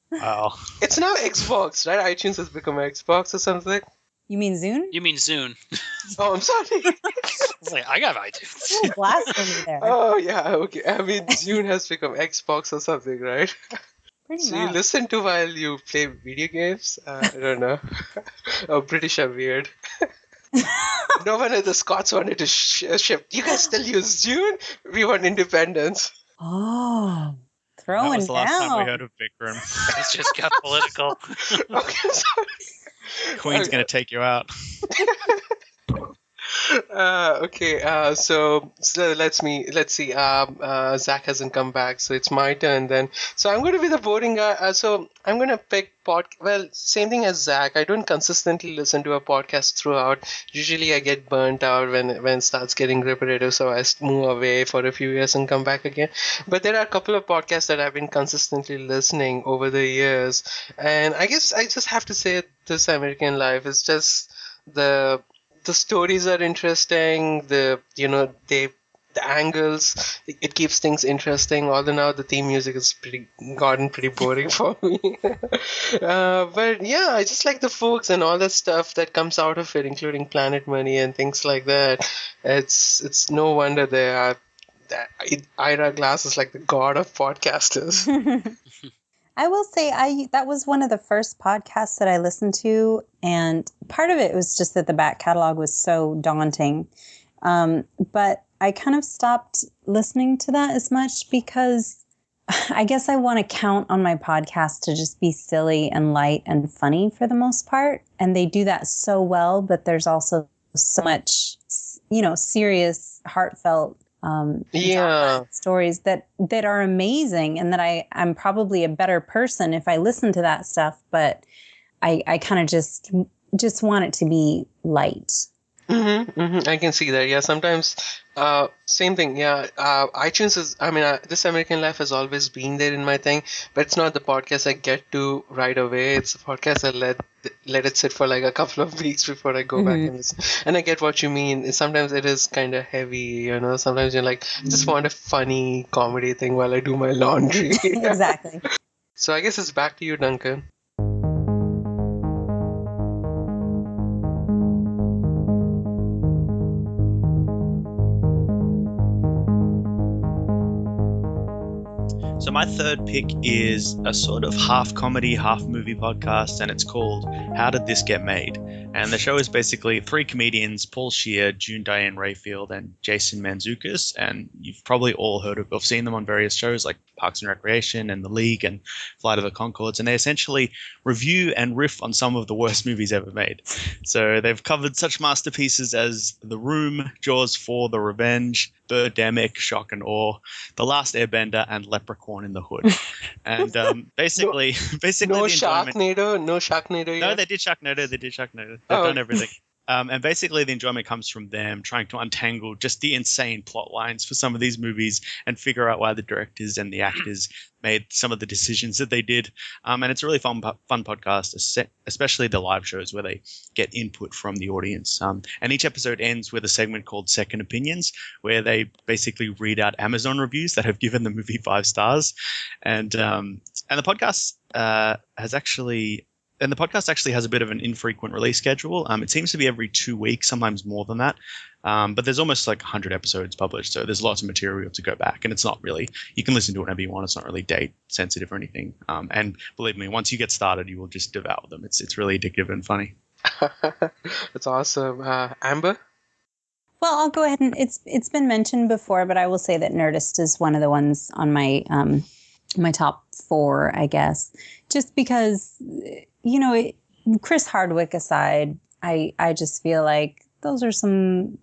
Wow. It's now Xbox, right? iTunes has become Xbox or something. You mean Zune? You mean Zune? Oh, I'm sorry. It's like, I got iTunes. Oh, blasphemy there. Oh, yeah, okay. I mean, Zune has become Xbox or something, right? Pretty So much. you listen to while you play video games? I don't know. Oh, British are weird. No one of the Scots wanted to ship. You guys still use Zune? We want independence. Oh, That throwing was the last time we down. heard of Vikram. It's just got political. Okay, I'm sorry. Queen's going to take you out. Okay. So let's see. Zach hasn't come back, so it's my turn then. So I'm going to be the boring guy. So I'm going to pick Well, same thing as Zach. I don't consistently listen to a podcast throughout. Usually, I get burnt out when it starts getting repetitive, so I move away for a few years and come back again. But there are a couple of podcasts that I've been consistently listening over the years, and I guess I just have to say This American Life is just the stories are interesting. The angles, it keeps things interesting. Although now the theme music has gotten pretty boring for me. But yeah, I just like the folks and all that stuff that comes out of it, including Planet Money and things like that. It's no wonder Ira Glass is like the god of podcasters. I will say that was one of the first podcasts that I listened to, and part of it was just that the back catalog was so daunting. But I kind of stopped listening to that as much because I guess I want to count on my podcast to just be silly and light and funny for the most part. And they do that so well, but there's also so much, serious, heartfelt stories that are amazing, and that I'm probably a better person if I listen to that stuff. But I kind of just want it to be light. I can see that. Yeah, sometimes same thing. Yeah, iTunes is. This American Life has always been there in my thing, but it's not the podcast I get to right away. It's a podcast I let it sit for like a couple of weeks before I go back and listen. And I get what you mean. Sometimes it is kind of heavy, Sometimes you're like, I just want a funny comedy thing while I do my laundry. Exactly. So I guess it's back to you, Duncan. So my third pick is a sort of half comedy, half movie podcast, and it's called How Did This Get Made? And the show is basically three comedians, Paul Scheer, June Diane Rayfield, and Jason Mantzoukas. And you've probably all heard of or seen them on various shows like Parks and Recreation and The League and Flight of the Conchords. And they essentially review and riff on some of the worst movies ever made. So they've covered such masterpieces as The Room, Jaws 4, The Revenge, Birdemic, Shock and Awe, The Last Airbender, and Leprechaun in the Hood. And basically no Sharknado yet? No, they did Sharknado. They've done everything. And basically, the enjoyment comes from them trying to untangle just the insane plot lines for some of these movies and figure out why the directors and the actors made some of the decisions that they did. And it's a really fun podcast, especially the live shows where they get input from the audience. And each episode ends with a segment called Second Opinions, where they basically read out Amazon reviews that have given the movie 5 stars. And the podcast actually has a bit of an infrequent release schedule. It seems to be every 2 weeks, sometimes more than that. But there's almost like 100 episodes published, so there's lots of material to go back. And it's not really, you can listen to it whenever you want. It's not really date sensitive or anything. And believe me, once you get started, you will just devour them. It's really addictive and funny. That's awesome. Amber? Well, I'll go ahead and it's been mentioned before, but I will say that Nerdist is one of the ones on my my top 4, I guess, just because, you know, Chris Hardwick aside, I just feel like those are some,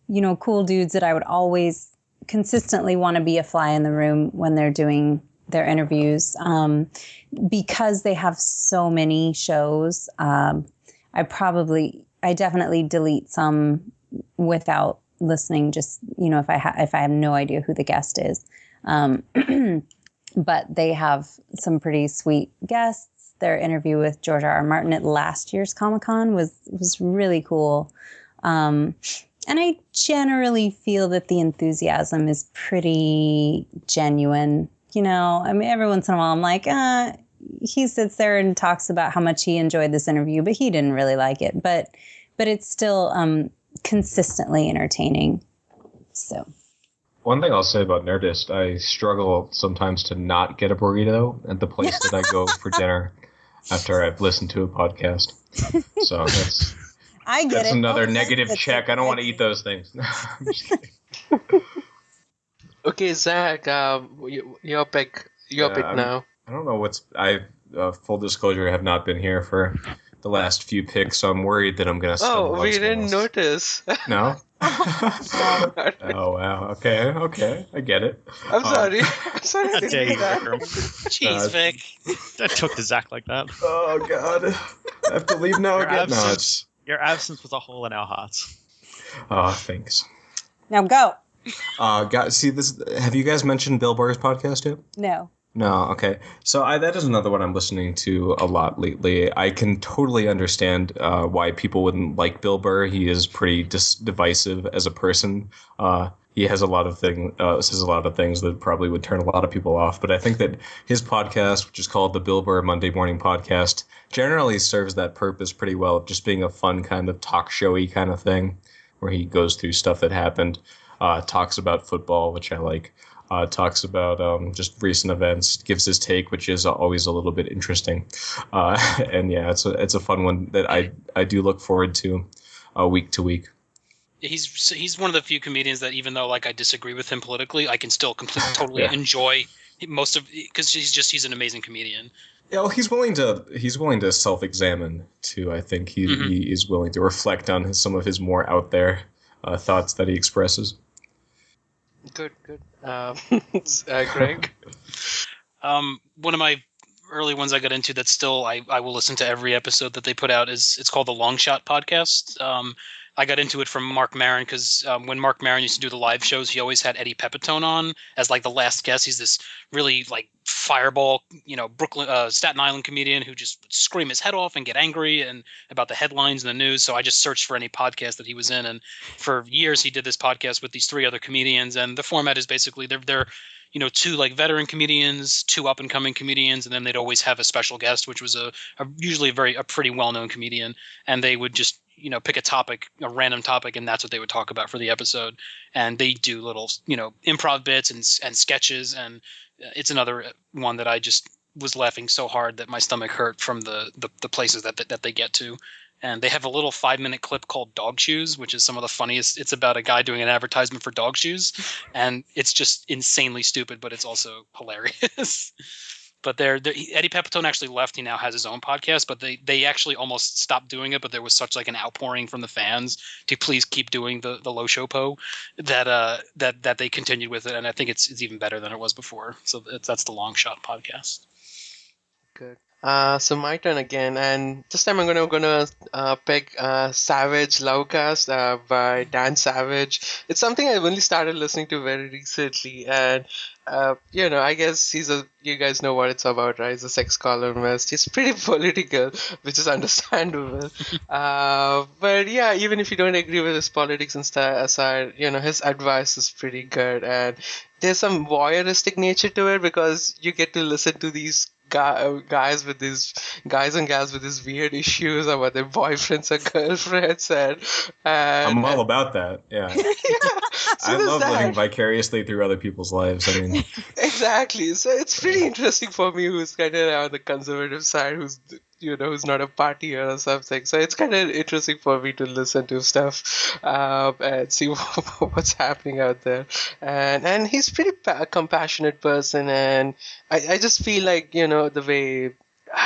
you know, cool dudes that I would always consistently want to be a fly in the room when they're doing their interviews, because they have so many shows. I definitely delete some without listening, just, you know, if I have no idea who the guest is. But they have some pretty sweet guests. Their interview with George R.R. Martin at last year's Comic-Con was really cool. And I generally feel that the enthusiasm is pretty genuine. You know, I mean, every once in a while I'm like, he sits there and talks about how much he enjoyed this interview, but he didn't really like it. But it's still consistently entertaining. So. One thing I'll say about Nerdist, I struggle sometimes to not get a burrito at the place that I go for dinner after I've listened to a podcast. So that's another negative check. I don't want to eat those things. I'm just kidding. Okay, Zach, your pick. Your pick now. I don't know full disclosure, I have not been here for the last few picks, so I'm worried that I'm going to stumble. Oh, we didn't notice. No? Oh, wow. Okay. I get it. I'm sorry. I'm sorry. How dare you, that. Vikram? Jeez, Vic. Don't talk to Zach like that. Oh, God. I have to leave now again. Your absence was a hole in our hearts. Oh, thanks. Now go. Guys, see this. Have you guys mentioned Bill Burr's podcast yet? No. No, okay. So that is another one I'm listening to a lot lately. I can totally understand why people wouldn't like Bill Burr. He is pretty divisive as a person. He has a lot of says a lot of things that probably would turn a lot of people off. But I think that his podcast, which is called the Bill Burr Monday Morning Podcast, generally serves that purpose pretty well, of just being a fun kind of talk showy kind of thing, where he goes through stuff that happened, talks about football, which I like. Talks about just recent events, gives his take, which is always a little bit interesting. And yeah, it's a fun one that I do look forward to week to week. He's one of the few comedians that, even though like I disagree with him politically, I can still totally enjoy most of, because he's an amazing comedian. Yeah, well, he's willing to self-examine too. I think he is willing to reflect on some of his more out there thoughts that he expresses. Good. Greg? One of my early ones I got into that still I will listen to every episode that they put out it's called the Long Shot Podcast. I got into it from Mark Maron because when Mark Maron used to do the live shows, he always had Eddie Pepitone on as like the last guest. He's this really like fireball, Brooklyn, Staten Island comedian who just would scream his head off and get angry and about the headlines in the news. So I just searched for any podcast that he was in, and for years he did this podcast with these 3 other comedians. And the format is basically they're 2 like veteran comedians, 2 up and coming comedians, and then they'd always have a special guest, which was usually a pretty well known comedian, and they would just pick a random topic, and that's what they would talk about for the episode. And they do little, improv bits and sketches. And it's another one that I just was laughing so hard that my stomach hurt from the places that they get to. And they have a little 5-minute clip called Dog Shoes, which is some of the funniest. It's about a guy doing an advertisement for dog shoes. And it's just insanely stupid, but it's also hilarious. But Eddie Pepitone actually left. He now has his own podcast, but they actually almost stopped doing it. But there was such like an outpouring from the fans to please keep doing the Low Show Po that they continued with it, and I think it's even better than it was before. So that's the Long Shot Podcast. Good. So my turn again, and this time I'm gonna pick Savage Lovecast by Dan Savage. It's something I've only started listening to very recently, and I guess you guys know what it's about, right? He's a sex columnist. He's pretty political, which is understandable. But yeah, even if you don't agree with his politics and stuff aside, his advice is pretty good, and there's some voyeuristic nature to it because you get to listen to these guys and gals with these weird issues about their boyfriends or girlfriends, and I'm all about that. Yeah. yeah, so I there's love living that. vicariously through other people's lives. I mean, Exactly. So it's pretty interesting for me, who's kind of on the conservative side, who's not a partier or something. So it's kind of interesting for me to listen to stuff and see what's happening out there. And he's pretty compassionate person, and I just feel like the way.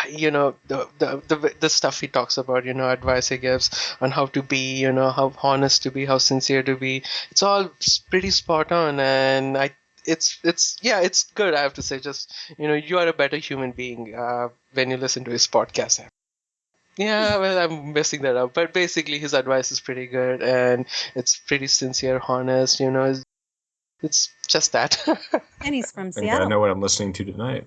The stuff he talks about, advice he gives on how to be, how honest to be, how sincere to be. It's all pretty spot on, and it's good. I have to say, just you are a better human being when you listen to his podcast. Yeah, well, I'm messing that up, but basically his advice is pretty good, and it's pretty sincere, honest. It's just that. And he's from I think I Seattle. know what I'm listening to tonight.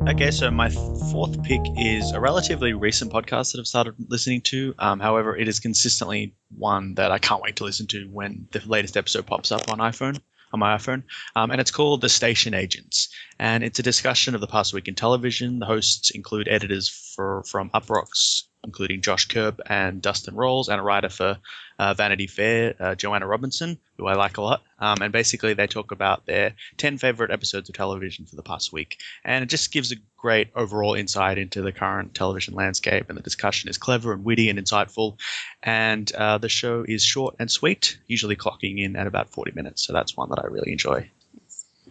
Okay, so my fourth pick is a relatively recent podcast that I've started listening to. However, it is consistently one that I can't wait to listen to when the latest episode pops up on my iPhone. And it's called The Station Agents. And it's a discussion of the past week in television. The hosts include editors from Amberrocks, including Josh Kerb and Dustin Rolls, and a writer for Vanity Fair, Joanna Robinson, who I like a lot. And basically they talk about their 10 favorite episodes of television for the past week. And it just gives a great overall insight into the current television landscape, and the discussion is clever and witty and insightful. And the show is short and sweet, usually clocking in at about 40 minutes. So that's one that I really enjoy.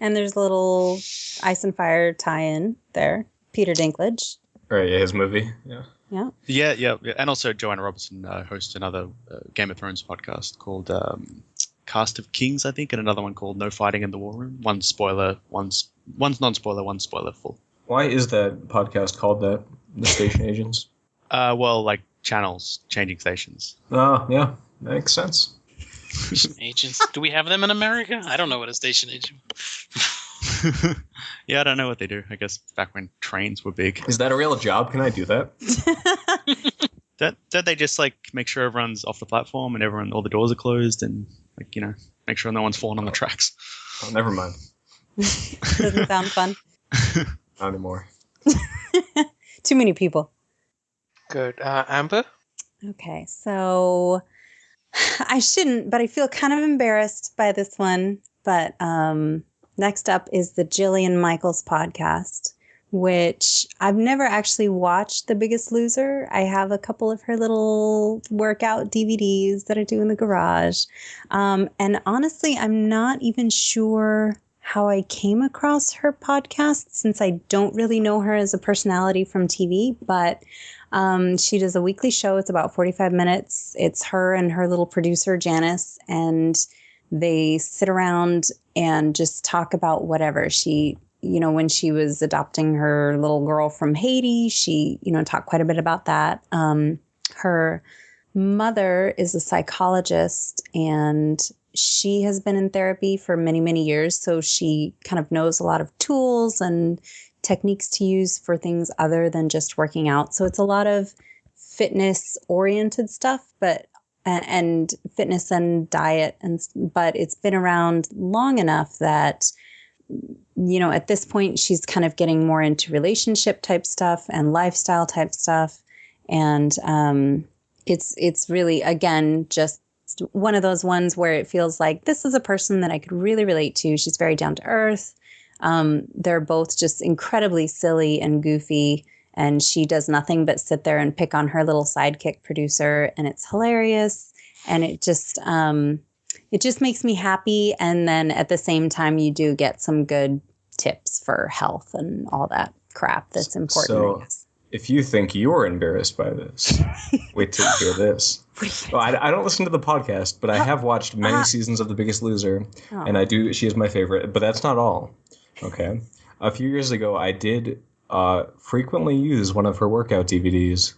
And there's a little Ice and Fire tie-in there. Peter Dinklage. Right, yeah, his movie. Yeah. Yeah. Yeah. And also Joanna Robinson hosts another Game of Thrones podcast called Cast of Kings, I think, and another one called No Fighting in the War Room. One's spoiler, one's non-spoiler, one's spoiler full. Why is that podcast called that? The Station Agents? Well, like channels changing stations. Oh, yeah, makes sense. Station agents. Do we have them in America? I don't know what a station agent. Yeah, I don't know what they do. I guess back when trains were big. Is that a real job? Can I do that? Don't they just like make sure everyone's off the platform and all the doors are closed and make sure no one's falling on the tracks? Oh, never mind. Doesn't sound fun. Not anymore. Too many people. Good. Amber? Okay, so I shouldn't, but I feel kind of embarrassed by this one. But next up is the Jillian Michaels podcast, which I've never actually watched The Biggest Loser. I have a couple of her little workout DVDs that I do in the garage. And honestly, I'm not even sure how I came across her podcast, since I don't really know her as a personality from TV, but she does a weekly show. It's about 45 minutes. It's her and her little producer, Janice, and they sit around and just talk about whatever. She, when she was adopting her little girl from Haiti, she, talked quite a bit about that. Her mother is a psychologist, and she has been in therapy for many, many years. So she kind of knows a lot of tools and techniques to use for things other than just working out. So it's a lot of fitness oriented stuff, and fitness and diet. But it's been around long enough that, at this point she's kind of getting more into relationship type stuff and lifestyle type stuff. And it's really, again, just one of those ones where it feels like this is a person that I could really relate to. She's very down to earth. They're both just incredibly silly and goofy, and she does nothing but sit there and pick on her little sidekick producer, and it's hilarious. And it just makes me happy. And then at the same time, you do get some good tips for health and all that crap that's important. So, I guess. If you think you're embarrassed by this, wait till you hear this. Well, I don't listen to the podcast, but I have watched many seasons of The Biggest Loser, and I do. She is my favorite, but that's not all. Okay, a few years ago, I did frequently use one of her workout DVDs,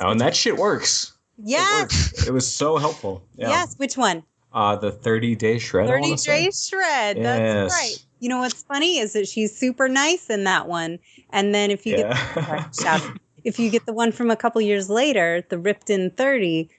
and that shit works. Yes, it was so helpful. Yeah. Yes, which one? The 30-day shred. 30-day shred. Yes. That's right. You know what's funny is that she's super nice in that one, and then if you get if you get the one from a couple years later, the ripped in 30,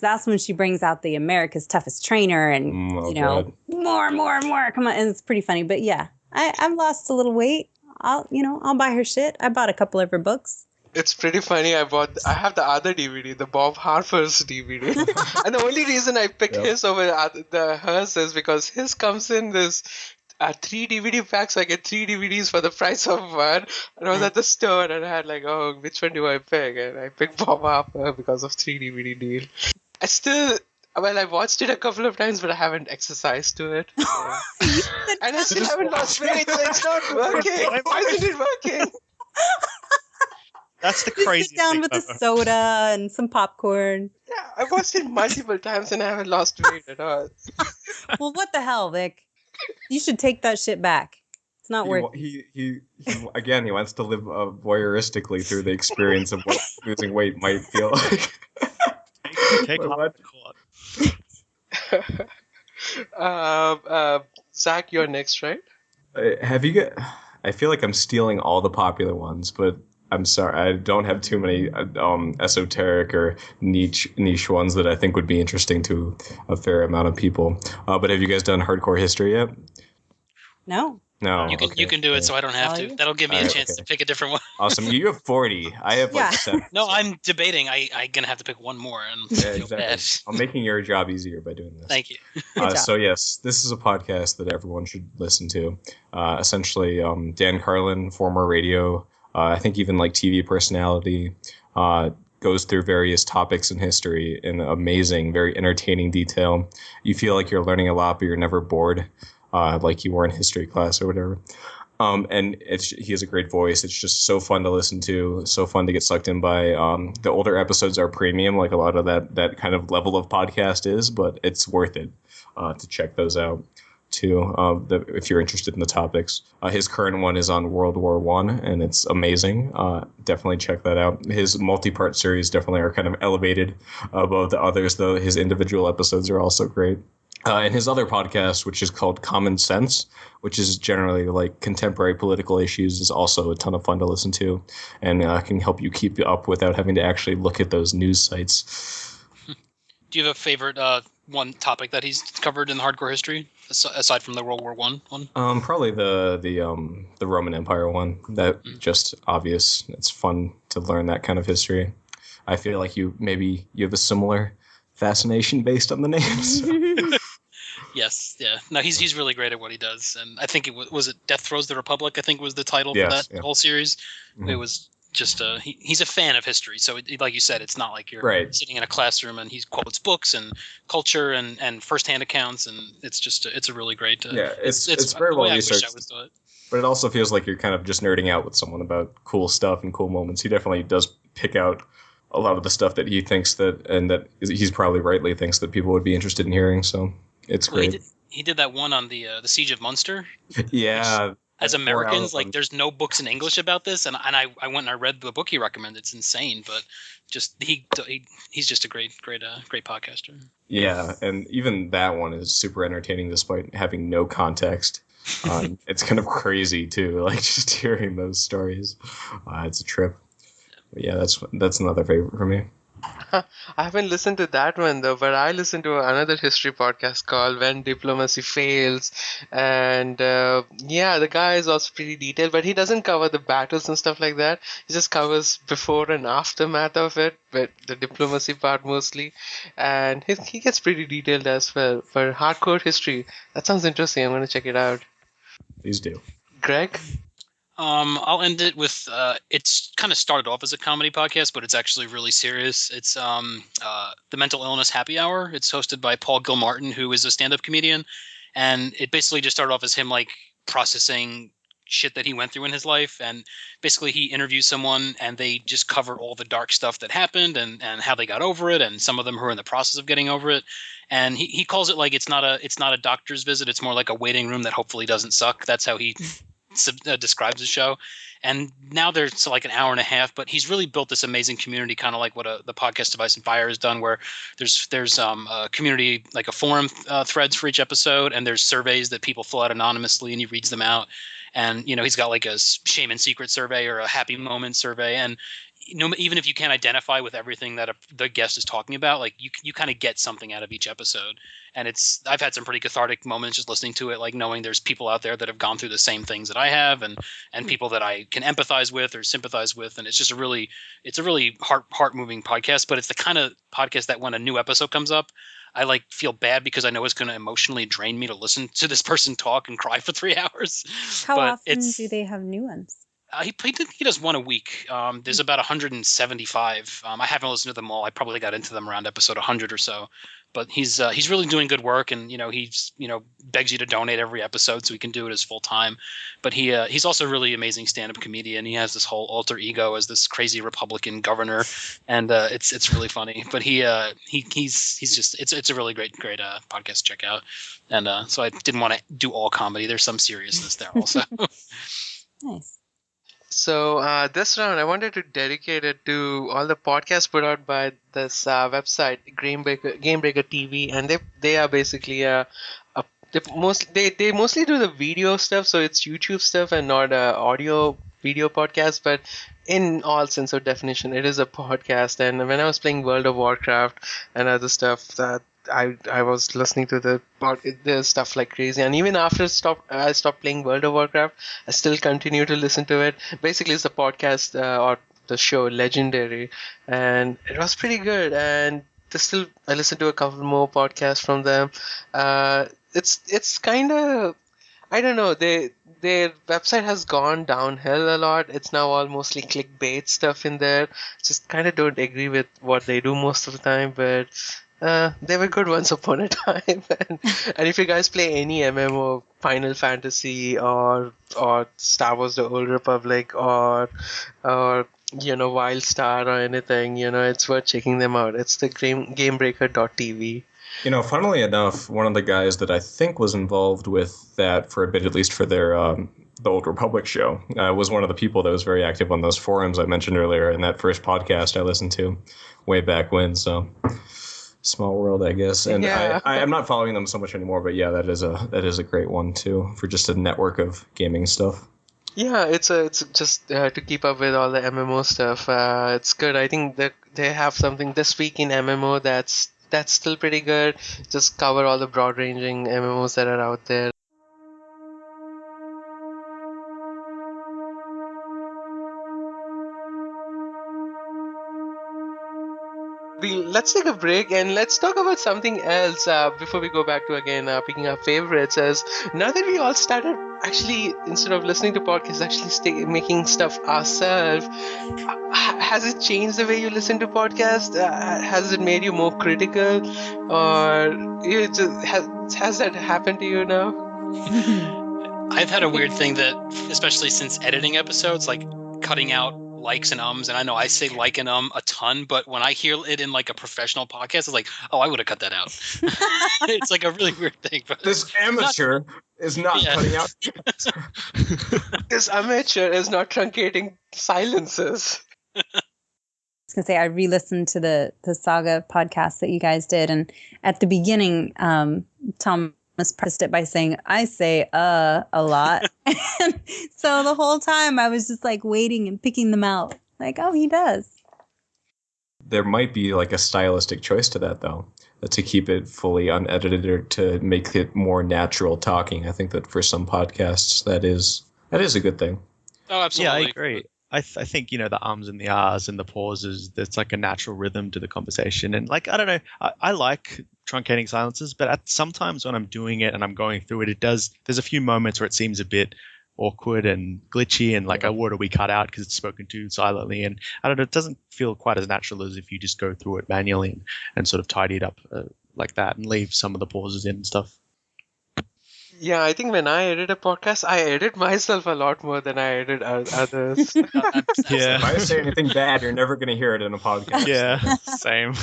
that's when she brings out the America's Toughest Trainer and more. Come on, and it's pretty funny. But yeah, I've lost a little weight. I'll buy her shit. I bought a couple of her books. It's pretty funny. I have the other DVD, the Bob Harper's DVD, and the only reason I picked his over hers is because his comes in this 3 DVD packs, so I get 3 DVDs for the price of one. And I was at the store and I had like, oh, which one do I pick? And I picked Bob Harper because of 3 DVD deal. I watched it a couple of times, but I haven't exercised to it. So. And I still haven't lost weight, so it's not working. Why isn't it working? That's the crazy sit down with a soda and some popcorn. Yeah, I watched it multiple times and I haven't lost weight at all. Well, what the hell, Vic? You should take that shit back. It's not worth it. He wants to live voyeuristically through the experience of what losing weight might feel like. Take off the court. Zach, you're next, right? I feel like I'm stealing all the popular ones, but I'm sorry, I don't have too many esoteric or niche ones that I think would be interesting to a fair amount of people. But have you guys done hardcore history yet? No. No. You can do it, so I don't have to. That'll give me a chance to pick a different one. Awesome. You have 40. I have like 7. No, I'm debating. I'm gonna have to pick one more, and I feel bad. I'm making your job easier by doing this. Thank you. So yes, this is a podcast that everyone should listen to. Essentially, Dan Carlin, former radio. I think even like TV personality, goes through various topics in history in amazing, very entertaining detail. You feel like you're learning a lot, but you're never bored, like you were in history class or whatever. And he has a great voice. It's just so fun to listen to, so fun to get sucked in by. The older episodes are premium, like a lot of that kind of level of podcast is, but it's worth it to check those out. Too, if you're interested in the topics. His current one is on World War I, and it's amazing. Definitely check that out. His multi-part series definitely are kind of elevated above the others, though his individual episodes are also great. And his other podcast, which is called Common Sense, which is generally like contemporary political issues, is also a ton of fun to listen to, and can help you keep up without having to actually look at those news sites. Do you have a favorite one topic that he's covered in hardcore history aside from the World War I one? Probably the Roman Empire one. That just obvious. It's fun to learn that kind of history. I feel like you have a similar fascination based on the names. Yes, yeah. No, he's really great at what he does, and I think was it Death Throws the Republic. I think was the title for that whole series. Mm-hmm. It was. Just he's a fan of history, so like you said, it's not like you're sitting in a classroom and he quotes books and culture and firsthand accounts, and it's a really great. It's very well researched. But it also feels like you're kind of just nerding out with someone about cool stuff and cool moments. He definitely does pick out a lot of the stuff that he thinks that he's probably rightly thinks that people would be interested in hearing. So it's great. He did that one on the Siege of Munster. Yeah. As Americans, like there's no books in English about this, and I went and I read the book he recommended. It's insane, but just he's just a great podcaster. Yeah, and even that one is super entertaining despite having no context. It's kind of crazy too, like just hearing those stories. It's a trip. But yeah, that's another favorite for me. I haven't listened to that one though, but I listened to another history podcast called When Diplomacy Fails, and the guy is also pretty detailed, but he doesn't cover the battles and stuff like that. He just covers before and aftermath of it, but the diplomacy part mostly, and he gets pretty detailed as well. For hardcore history, that sounds interesting. I'm going to check it out. Please do. Greg? I'll end it with it's kind of started off as a comedy podcast, but it's actually really serious. It's the Mental Illness Happy Hour. It's hosted by Paul Gilmartin, who is a stand-up comedian, and it basically just started off as him like processing shit that he went through in his life, and basically he interviews someone and they just cover all the dark stuff that happened and how they got over it, and some of them who are in the process of getting over it. And he calls it like it's not a doctor's visit, it's more like a waiting room that hopefully doesn't suck. That's how he describes the show. And now there's like an hour and a half, but he's really built this amazing community, kind of like what the podcast Device and Fire has done, where there's a community, like a forum threads for each episode, and there's surveys that people fill out anonymously, and he reads them out. And he's got like a shame and secret survey or a happy moment survey, and even if you can't identify with everything that the guest is talking about, like you kind of get something out of each episode. And I've had some pretty cathartic moments just listening to it, like knowing there's people out there that have gone through the same things that I have, and people that I can empathize with or sympathize with. And it's just a really heart moving podcast. But it's the kind of podcast that when a new episode comes up, I like feel bad because I know it's going to emotionally drain me to listen to this person talk and cry for 3 hours. How often do they have new ones? He does one a week. There's about 175. I haven't listened to them all. I probably got into them around episode 100 or so. But he's really doing good work, and he's begs you to donate every episode so he can do it as full time. But he's also a really amazing stand-up comedian. He has this whole alter ego as this crazy Republican governor, and it's really funny. But he's just it's a really great podcast to check out. And so I didn't want to do all comedy. There's some seriousness there also. Nice. So this round, I wanted to dedicate it to all the podcasts put out by this website, Gamebreaker TV, and they are basically they mostly do the video stuff, so it's YouTube stuff and not audio video podcast. But in all sense of definition, it is a podcast. And when I was playing World of Warcraft and other stuff, that I was listening to the stuff like crazy, and even after I stopped playing World of Warcraft, I still continue to listen to it. Basically, it's a podcast or the show Legendary, and it was pretty good. And I listened to a couple more podcasts from them. It's kind of, I don't know, their website has gone downhill a lot. It's now all mostly clickbait stuff in there. Just kind of don't agree with what they do most of the time, but they were good once upon a time. And if you guys play any MMO, Final Fantasy or Star Wars: The Old Republic or Wildstar or anything, it's worth checking them out. It's the Gamebreaker.tv. Funnily enough, one of the guys that I think was involved with that for a bit, at least for their the Old Republic show, was one of the people that was very active on those forums I mentioned earlier in that first podcast I listened to way back when. So small world, I guess. And yeah. I'm not following them so much anymore, but yeah, that is a great one too for just a network of gaming stuff. Yeah, it's just to keep up with all the MMO stuff. It's good. I think that they have something this week in MMO that's still pretty good. Just cover all the broad ranging MMOs that are out there. Let's take a break and let's talk about something else before we go back to again picking up favorites. As now that we all started actually, instead of listening to podcasts, actually making stuff ourselves, has it changed the way you listen to podcasts? Has it made you more critical, or has that happened to you now? I've had a weird thing that, especially since editing episodes, like cutting out likes and ums, and I know I say like and a ton, but when I hear it in like a professional podcast, it's like, oh, I would have cut that out. It's like a really weird thing. But this amateur is not cutting out. This amateur is not truncating silences. I was gonna say, I re-listened to the Saga podcast that you guys did, and at the beginning, Tom prefaced it by saying, I say a lot. And so the whole time I was just like waiting and picking them out. Like, oh, he does. There might be like a stylistic choice to that, though, to keep it fully unedited or to make it more natural talking. I think that for some podcasts, that is a good thing. Oh, absolutely. Yeah, I agree. I think, the ums and the ahs and the pauses, there's like a natural rhythm to the conversation. And like, I don't know, I like truncating silences, but sometimes when I'm doing it and I'm going through it, there's a few moments where it seems a bit awkward and glitchy and like a word will be cut out because it's spoken to silently. And I don't know, it doesn't feel quite as natural as if you just go through it manually and sort of tidy it up like that and leave some of the pauses in and stuff. Yeah, I think when I edit a podcast, I edit myself a lot more than I edit others. Yeah. If I say anything bad, you're never going to hear it in a podcast. Yeah, same.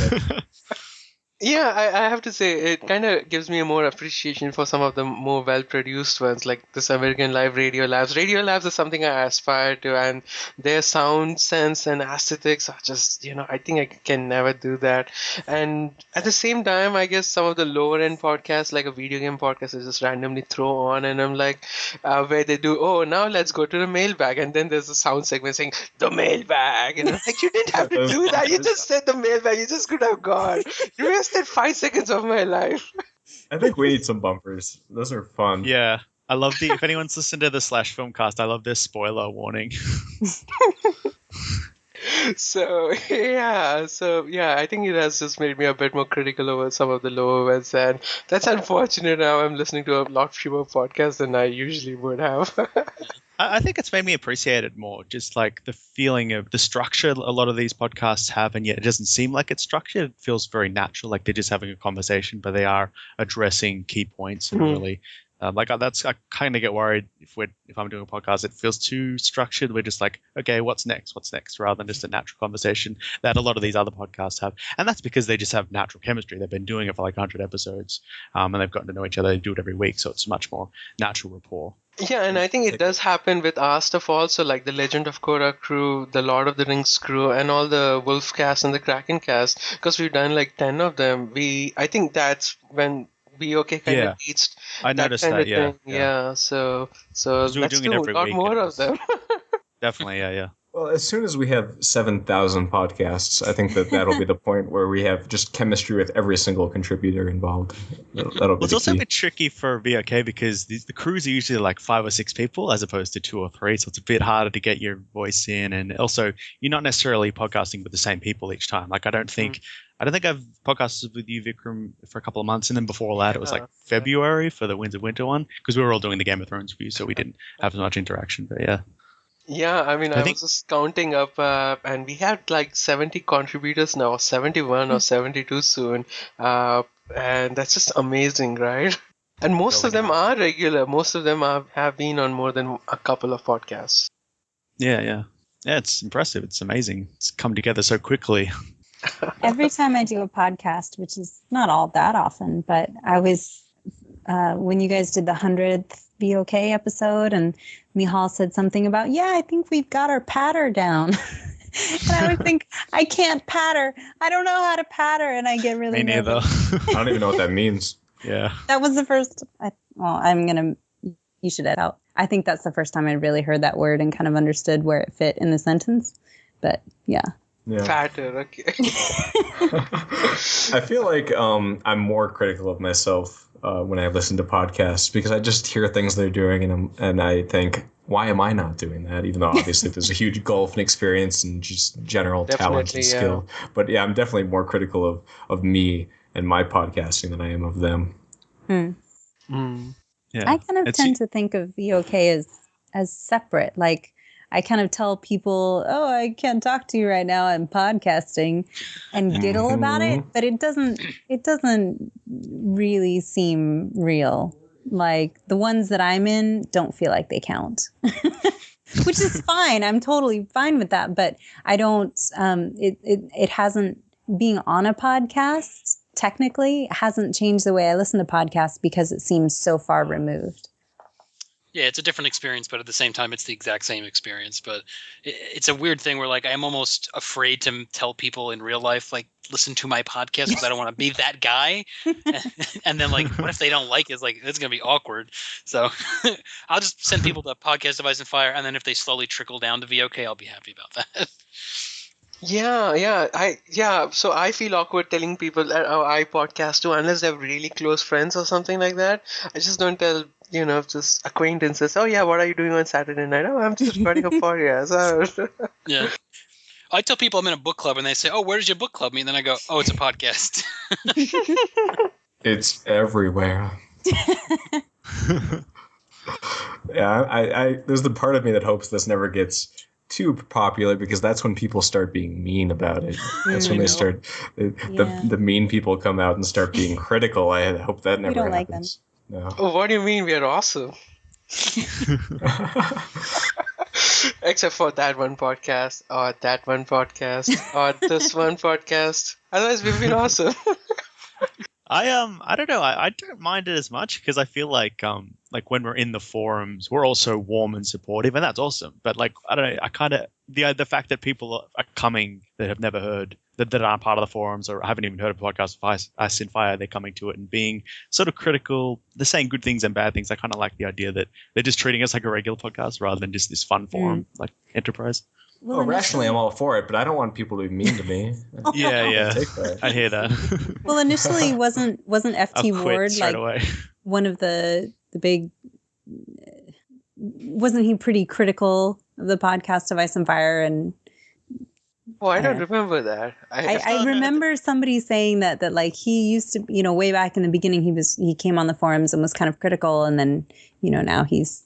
Yeah, I have to say, it kind of gives me a more appreciation for some of the more well-produced ones, like this American Live Radio Labs. Radio Labs is something I aspire to, and their sound sense and aesthetics are just, I think I can never do that. And at the same time, I guess some of the lower-end podcasts, like a video game podcast, I just randomly throw on, and I'm like, where they do, oh, now let's go to the mailbag, and then there's a sound segment saying, the mailbag, and I'm like, you didn't have to do that, you just said the mailbag, you just could have gone. You wasted 5 seconds of my life. I think we need some bumpers. Those are fun. Yeah. I love if anyone's listened to the Slash Filmcast, I love this spoiler warning. So yeah, I think it has just made me a bit more critical over some of the lower ones, and that's unfortunate. Now I'm listening to a lot fewer podcasts than I usually would have. I think it's made me appreciate it more, just like the feeling of the structure a lot of these podcasts have, and yet it doesn't seem like it's structured. It feels very natural, like they're just having a conversation, but they are addressing key points and really I kind of get worried if I'm doing a podcast, it feels too structured. We're just like, okay, what's next, rather than just a natural conversation that a lot of these other podcasts have. And that's because they just have natural chemistry. They've been doing it for like 100 episodes, and they've gotten to know each other. They do it every week, so it's much more natural rapport. Yeah, and I think it does happen with our stuff also, like the Legend of Korra crew, the Lord of the Rings crew, and all the Wolf cast and the Kraken cast, because we've done like 10 of them. I think that's when BOK kind of reached I noticed that, yeah. So let's do a lot more of them. Definitely, yeah. Well, as soon as we have 7,000 podcasts, I think that'll be the point where we have just chemistry with every single contributor involved. That'll be it's also a bit tricky for VOK because the crews are usually like 5 or 6 people as opposed to 2 or 3, so it's a bit harder to get your voice in, and also you're not necessarily podcasting with the same people each time. Like I don't think I've podcasted with you, Vikram, for a couple of months, and then before that it was like February for the Winds of Winter one, because we were all doing the Game of Thrones review, so we didn't have as much interaction. But yeah. Yeah, I mean, I was just counting up, and we had like 70 contributors now, 71 or 72 soon, and that's just amazing, right? And most of them are regular. Most of them have been on more than a couple of podcasts. Yeah, it's impressive. It's amazing. It's come together so quickly. Every time I do a podcast, which is not all that often, but I was, when you guys did the 100th BOK episode and Mihal said something about, I think we've got our patter down. And I would think, I can't patter. I don't know how to patter. And I get really Me neither. I don't even know what that means. Yeah. That was the first, you should edit out. I think that's the first time I really heard that word and kind of understood where it fit in the sentence. But yeah. Fatter, okay. I feel like I'm more critical of myself when I listen to podcasts because I just hear things they're doing and I think, why am I not doing that? Even though obviously there's a huge gulf in experience and just general talent and skill. But yeah, I'm definitely more critical of me and my podcasting than I am of them. Yeah. I kind of tend to think of VOK as separate. Like, I kind of tell people, I can't talk to you right now. I'm podcasting and giggle about it, but it doesn't really seem real. Like the ones that I'm in don't feel like they count, which is fine. I'm totally fine with that. But I don't, it hasn't, being on a podcast technically hasn't changed the way I listen to podcasts because it seems so far removed. Yeah, it's a different experience, but at the same time, it's the exact same experience. But it's a weird thing where, like, I'm almost afraid to tell people in real life, like, listen to my podcast because I don't want to be that guy. And then, like, what if they don't like it? It's like, it's going to be awkward. So I'll just send people to Podcast Device and Fire, and then if they slowly trickle down to VOK, I'll be happy about that. So I feel awkward telling people that I podcast too, unless they're really close friends or something like that. I just don't tell, just acquaintances. Oh yeah, what are you doing on Saturday night? Oh, I'm just recording a podcast. Yeah. I tell people I'm in a book club and they say, oh, where does your book club mean? Then I go, oh, it's a podcast. It's everywhere. Yeah, I there's the part of me that hopes this never gets too popular because that's when people start being mean about it. That's when they start the mean people come out and start being critical. I hope that never happens. No. Oh, what do you mean we're awesome? Except for that one podcast, or that one podcast, or this one podcast. Otherwise, we've been awesome. I don't know. I don't mind it as much because I feel like when we're in the forums, we're also warm and supportive, and that's awesome. But like I don't know, I kind of the fact that people are coming that have never heard that aren't part of the forums or haven't even heard of podcast Ice and Fire, they're coming to it and being sort of critical. They're saying good things and bad things. I kind of like the idea that they're just treating us like a regular podcast rather than just this fun forum like enterprise. Well, rationally, I'm all for it, but I don't want people to be mean to me. Yeah. Take that. I hear that. Well, initially wasn't FT I'll quit Ward straight like away. one of the big? Wasn't he pretty critical of the podcast of Ice and Fire? And Oh, I don't remember that. I remember somebody saying that like he used to, way back in the beginning, he came on the forums and was kind of critical, and then now he's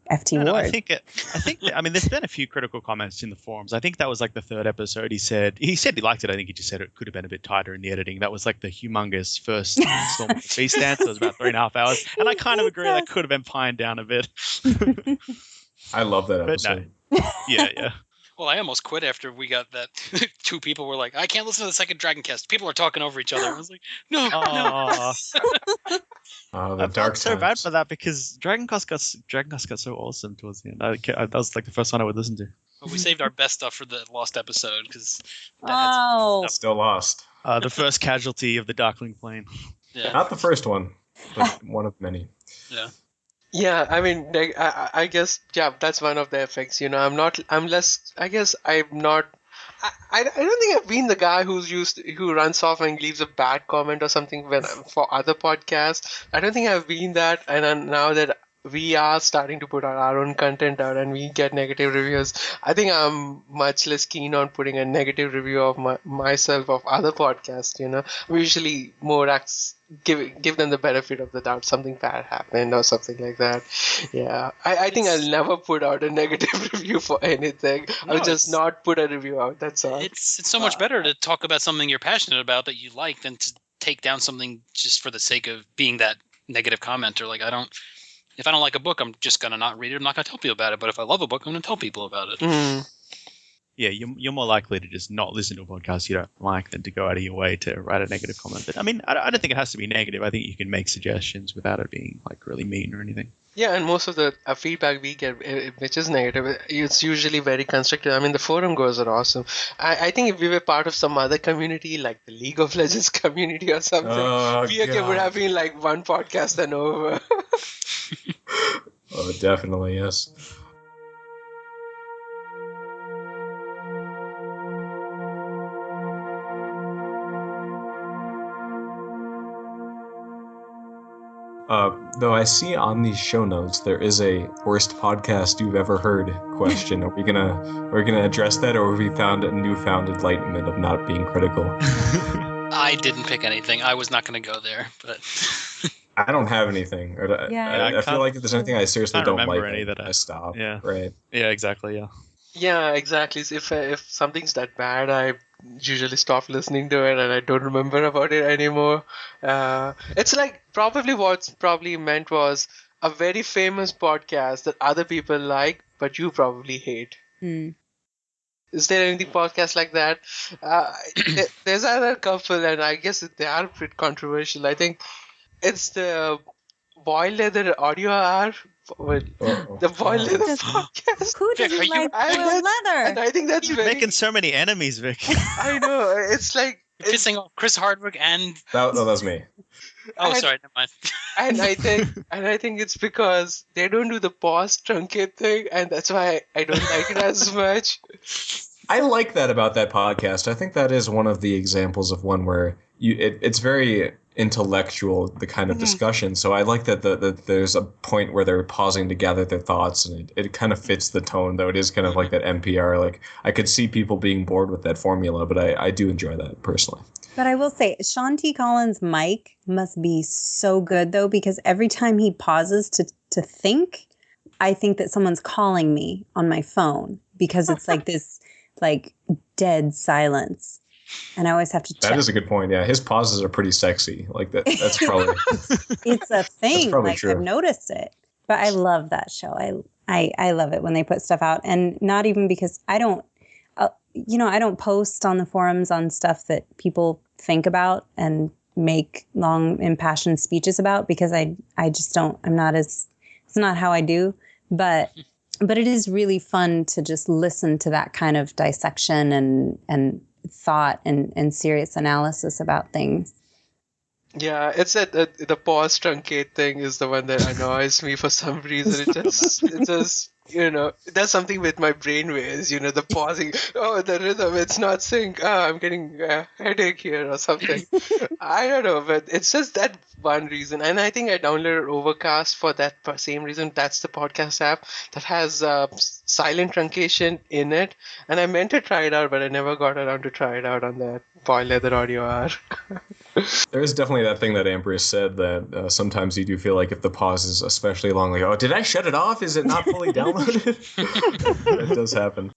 FT Ward. I think there's been a few critical comments in the forums. I think that was like the third episode. He said he liked it. I think he just said it could have been a bit tighter in the editing. That was like the humongous first installment of Beast Dance. It was about 3.5 hours, and I kind of agree that could have been pined down a bit. I love that episode. No. Yeah. Well, I almost quit after we got that. 2 people were like, I can't listen to the second Dragon Cast. People are talking over each other. I was like, no. The dark so bad for that because Dragon Cast got so awesome towards the end. That was like the first one I would listen to. But we saved our best stuff for the lost episode because Still lost. The first casualty of the Darkling Plane. Yeah. Not the first one, but one of many. Yeah. Yeah, I mean, I guess, that's one of the effects. I don't think I've been the guy who runs off and leaves a bad comment or something for other podcasts. I don't think I've been that, and now that we are starting to put our own content out and we get negative reviews, I think I'm much less keen on putting a negative review of myself of other podcasts. We usually more give them the benefit of the doubt, something bad happened or something like that. Yeah, I think I'll never put out a negative review for anything. I'll just not put a review out. That's all. It's so much better to talk about something you're passionate about that you like than to take down something just for the sake of being that negative commenter. Like if I don't like a book, I'm just gonna not read it. I'm not gonna tell people about it. But if I love a book, I'm gonna tell people about it. Mm. Yeah, you're more likely to just not listen to a podcast you don't like than to go out of your way to write a negative comment. But I mean, I don't think it has to be negative. I think you can make suggestions without it being like really mean or anything. Yeah, and most of the feedback we get, which is negative, it's usually very constructive. I mean, the forum goers are awesome. I think if we were part of some other community, like the League of Legends community or something, we would have been like one podcast and over. Oh, definitely, yes. Though I see on these show notes there is a worst podcast you've ever heard question. Are we gonna address that, or have we found a newfound enlightenment of not being critical? I didn't pick anything. I was not going to go there, but I don't have anything. I feel like if there's anything I seriously don't like, any that I stop. Yeah. Right. Yeah. Exactly. Yeah. Yeah, exactly. So if something's that bad, I usually stop listening to it and I don't remember about it anymore. It's like probably what's probably meant was a very famous podcast that other people like, but you probably hate. Is there any podcast like that? There's another couple, and I guess they are a bit controversial. I think it's the Boiled Leather Audio Hour. The Boiled Leather podcast. Who doesn't like boiled leather? And I think that's You're making so many enemies, Vic. I know. It's like pissing off Chris Hardwick and That was me. sorry, never mind. and I think it's because they don't do the pause truncate thing, and that's why I don't like it as much. I like that about that podcast. I think that is one of the examples of one where it's very intellectual, the kind of discussion. So I like that there's a point where they're pausing to gather their thoughts, and it kind of fits the tone, though it is kind of like that NPR. Like I could see people being bored with that formula, but I do enjoy that personally. But I will say, Sean T. Collins' mic must be so good, though, because every time he pauses to think, I think that someone's calling me on my phone because it's like this like dead silence. and I always have to check. That is a good point. Yeah, his pauses are pretty sexy. Like that. That's probably It's a thing. probably Like true. I've noticed it. But I love that show. I love it when they put stuff out, and not even because I don't I don't post on the forums on stuff that people think about and make long impassioned speeches about, because I just don't, it's not how I do. But it is really fun to just listen to that kind of dissection and thought and serious analysis about things. Yeah, it's that the pause truncate thing is the one that annoys me for some reason. It just does something with my brain waves. The pausing. Oh, the rhythm. It's not sync. Oh, I'm getting a headache here or something. I don't know, but it's just that one reason. And I think I downloaded Overcast for that same reason. That's the podcast app that has silent truncation in it. And I meant to try it out, but I never got around to try it out on that Boy Leather Audio hour. There is definitely that thing that Amberrocks said that sometimes you do feel like if the pause is especially long, like, oh, did I shut it off? Is it not fully downloaded? That does happen.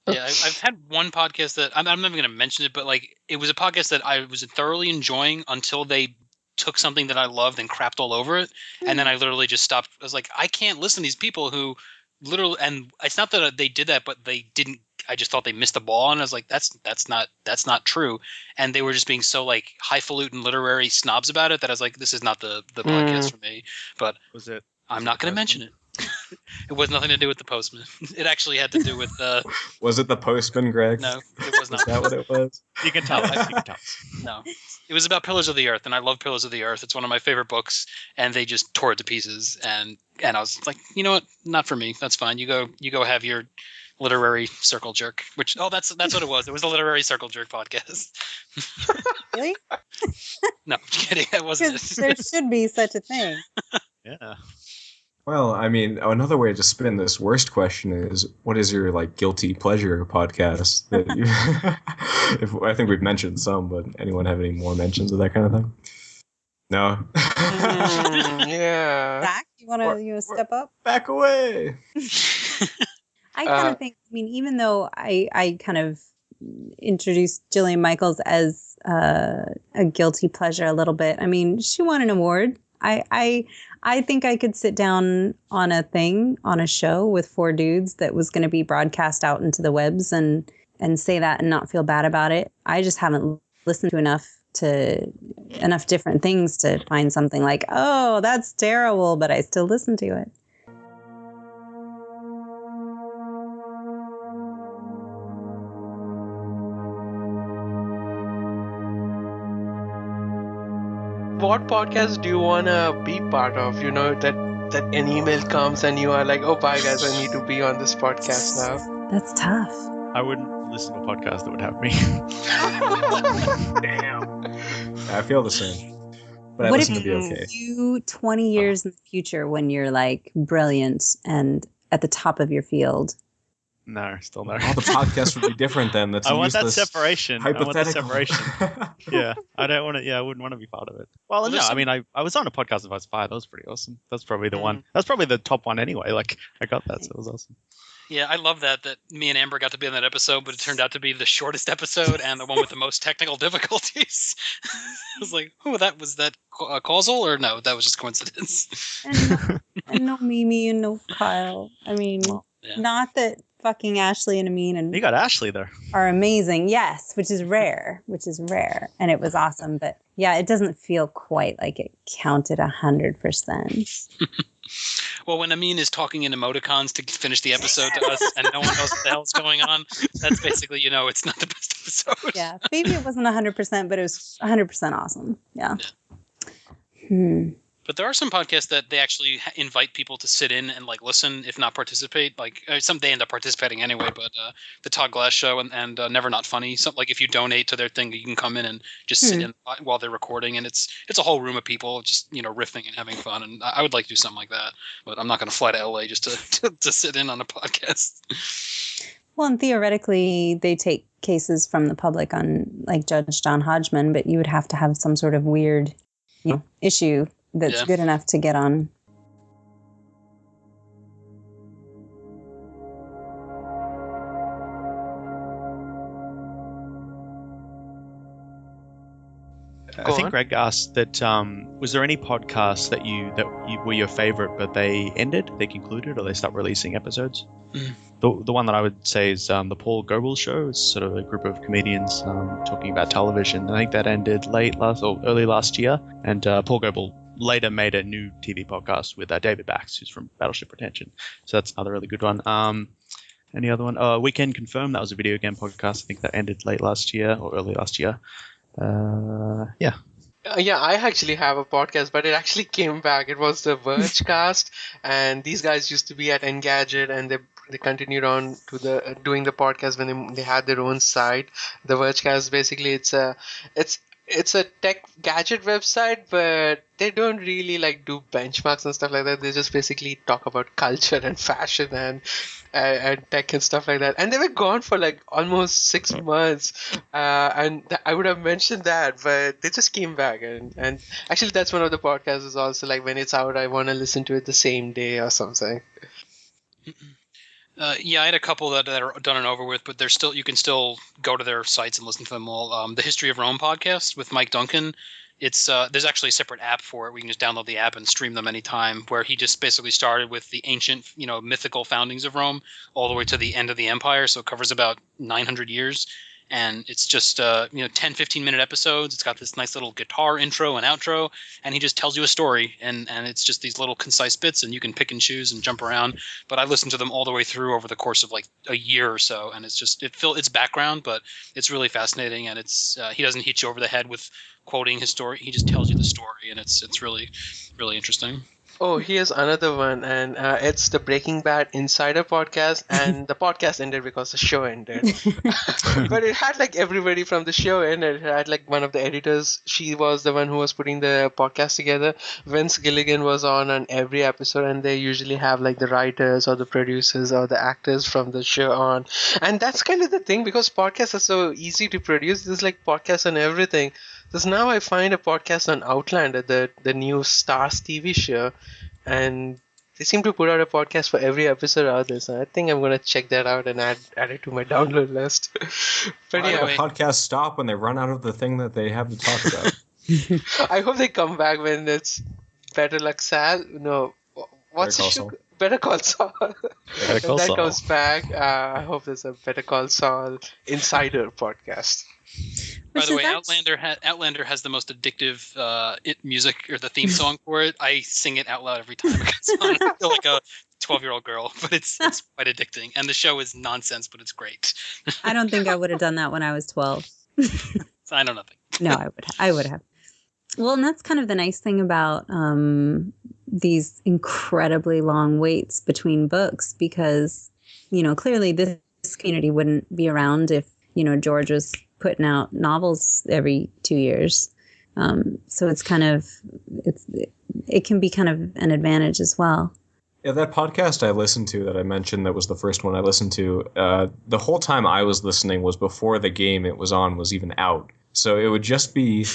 Yeah, I've had one podcast that I'm never going to mention it, but like it was a podcast that I was thoroughly enjoying until they took something that I loved and crapped all over it, and then I literally just stopped. I was like, I can't listen to these people who literally, and it's not that they did that, but they didn't. I just thought they missed the ball, and I was like, that's not true. And they were just being so like highfalutin literary snobs about it that I was like, this is not the podcast for me. But I'm not going to mention it. It was nothing to do with the Postman. It actually had to do with Was it the Postman, Greg? No, it was not. Is that what it was? You can tell. You can tell. No, it was about Pillars of the Earth, and I love Pillars of the Earth. It's one of my favorite books, and they just tore it to pieces. And I was like, you know what? Not for me. That's fine. You go have your literary circle jerk. Which that's what it was. It was a literary circle jerk podcast. Really? No, I'm kidding. That wasn't it. There should be such a thing. Yeah. Well, I mean, another way to spin this worst question is, what is your like guilty pleasure podcast that you? I think we've mentioned some, but anyone have any more mentions of that kind of thing? No. Yeah. Zach, you want to step up? Back away. I kind of think. I mean, even though I kind of introduced Jillian Michaels as a guilty pleasure a little bit. I mean, she won an award. I think I could sit down on a show with four dudes that was going to be broadcast out into the webs and say that and not feel bad about it. I just haven't listened to enough different things to find something like, oh, that's terrible, but I still listen to it. What podcast do you want to be part of? That an email comes and you are like, oh, bye guys, I need to be on this podcast now. That's tough. I wouldn't listen to a podcast that would have me. Damn. I feel the same. But I What if listen to be okay. you 20 years in the future when you're like brilliant and at the top of your field? No, still no. All the podcasts would be different then. That's I want that useless separation. hypothetical. Yeah, I don't want to. Yeah, I wouldn't want to be part of it. Well, no, I mean, I was on a podcast of us 5. That was pretty awesome. That's probably the one. That's probably the top one anyway. Like, I got that, so it was awesome. Yeah, I love that me and Amber got to be on that episode, but it turned out to be the shortest episode and the one with the most technical difficulties. I was like, oh, was that causal or no? That was just coincidence. And no Mimi and no Kyle. I mean, not that fucking Ashley and Amin and You got Ashley there. are amazing. Yes, which is rare. And it was awesome. But yeah, it doesn't feel quite like it counted 100%. Well, when Amin is talking in emoticons to finish the episode to us and no one knows what the hell's going on, that's basically, it's not the best episode. Yeah, maybe it wasn't 100%, but it was 100% awesome. Yeah. But there are some podcasts that they actually invite people to sit in and like listen, if not participate. Like some they end up participating anyway. But the Todd Glass Show and Never Not Funny. So like if you donate to their thing, you can come in and just sit in while they're recording, and it's a whole room of people just riffing and having fun. And I would like to do something like that, but I'm not going to fly to LA just to sit in on a podcast. Well, and theoretically, they take cases from the public on like Judge John Hodgman, but you would have to have some sort of weird issue that's good enough to get on. I think Greg asked that was there any podcasts that you were your favorite, but they ended, they concluded, or they stopped releasing episodes? The one that I would say is the Paul Goebel Show. It's sort of a group of comedians talking about television. I think that ended early last year, and Paul Goebel later made a new TV podcast with David Bax, who's from Battleship Retention. So that's another really good one. Any other one? Weekend Confirmed, that was a video game podcast. I think that ended late last year or early last year. Yeah, I actually have a podcast, but it actually came back. It was the Vergecast, and these guys used to be at Engadget, and they continued on to the doing the podcast when they had their own site. The Vergecast, basically, it's a tech gadget website, but they don't really like do benchmarks and stuff like that. They just basically talk about culture and fashion and tech and stuff like that. And they were gone for like almost 6 months. And I would have mentioned that, but they just came back. And actually, that's one of the podcasts is also like when it's out, I want to listen to it the same day or something. I had a couple that are done and over with, but you can still go to their sites and listen to them all. The History of Rome podcast with Mike Duncan. It's there's actually a separate app for it. We can just download the app and stream them anytime. Where he just basically started with the ancient, mythical foundings of Rome all the way to the end of the empire. So it covers about 900 years. And it's just 10-15 minute episodes. It's got this nice little guitar intro and outro, and he just tells you a story, and it's just these little concise bits, and you can pick and choose and jump around. But I listened to them all the way through over the course of like a year or so, and it's background, but it's really fascinating, and it's he doesn't hit you over the head with quoting his story. He just tells you the story, and it's really, really interesting. Oh, here's another one, and it's the Breaking Bad Insider podcast, and the podcast ended because the show ended. But it had like everybody from the show in it. It had like one of the editors. She was the one who was putting the podcast together. Vince Gilligan was on every episode, and they usually have like the writers or the producers or the actors from the show on. And that's kind of the thing, because podcasts are so easy to produce. There's like podcasts on everything. Because now I find a podcast on Outlander, the new Starz TV show, and they seem to put out a podcast for every episode out there. So I think I'm going to check that out and add it to my download list. But Why would a podcast stop when they run out of the thing that they have to talk about? I hope they come back when it's Better Luck Sal. No, what's the show? Better Call Saul. Better Call That Saul. comes back. I hope there's a Better Call Saul Insider podcast. By the way, Outlander has the most addictive music, or the theme song for it. I sing it out loud every time it comes on. I feel like a 12-year-old girl, but it's quite addicting. And the show is nonsense, but it's great. I don't think I would have done that when I was 12. I know nothing. No, I would have. Well, and that's kind of the nice thing about these incredibly long waits between books, because, clearly this community wouldn't be around if, George was putting out novels every 2 years. So it's kind of, it can be kind of an advantage as well. Yeah, that podcast I listened to that I mentioned, that was the first one I listened to, the whole time I was listening was before the game it was on was even out. So it would just be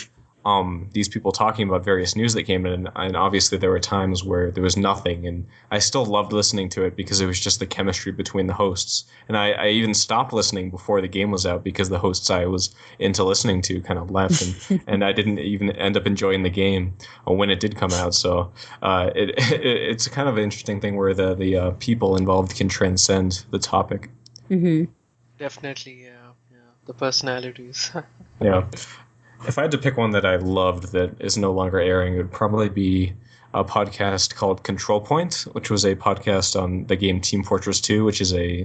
these people talking about various news that came in, and obviously there were times where there was nothing, and I still loved listening to it because it was just the chemistry between the hosts. And I even stopped listening before the game was out because the hosts I was into listening to kind of left, and I didn't even end up enjoying the game when it did come out. So it's kind of an interesting thing where the people involved can transcend the topic. Mm-hmm. Definitely, yeah. The personalities. Yeah. If I had to pick one that I loved that is no longer airing, it would probably be a podcast called Control Point, which was a podcast on the game Team Fortress 2, which is a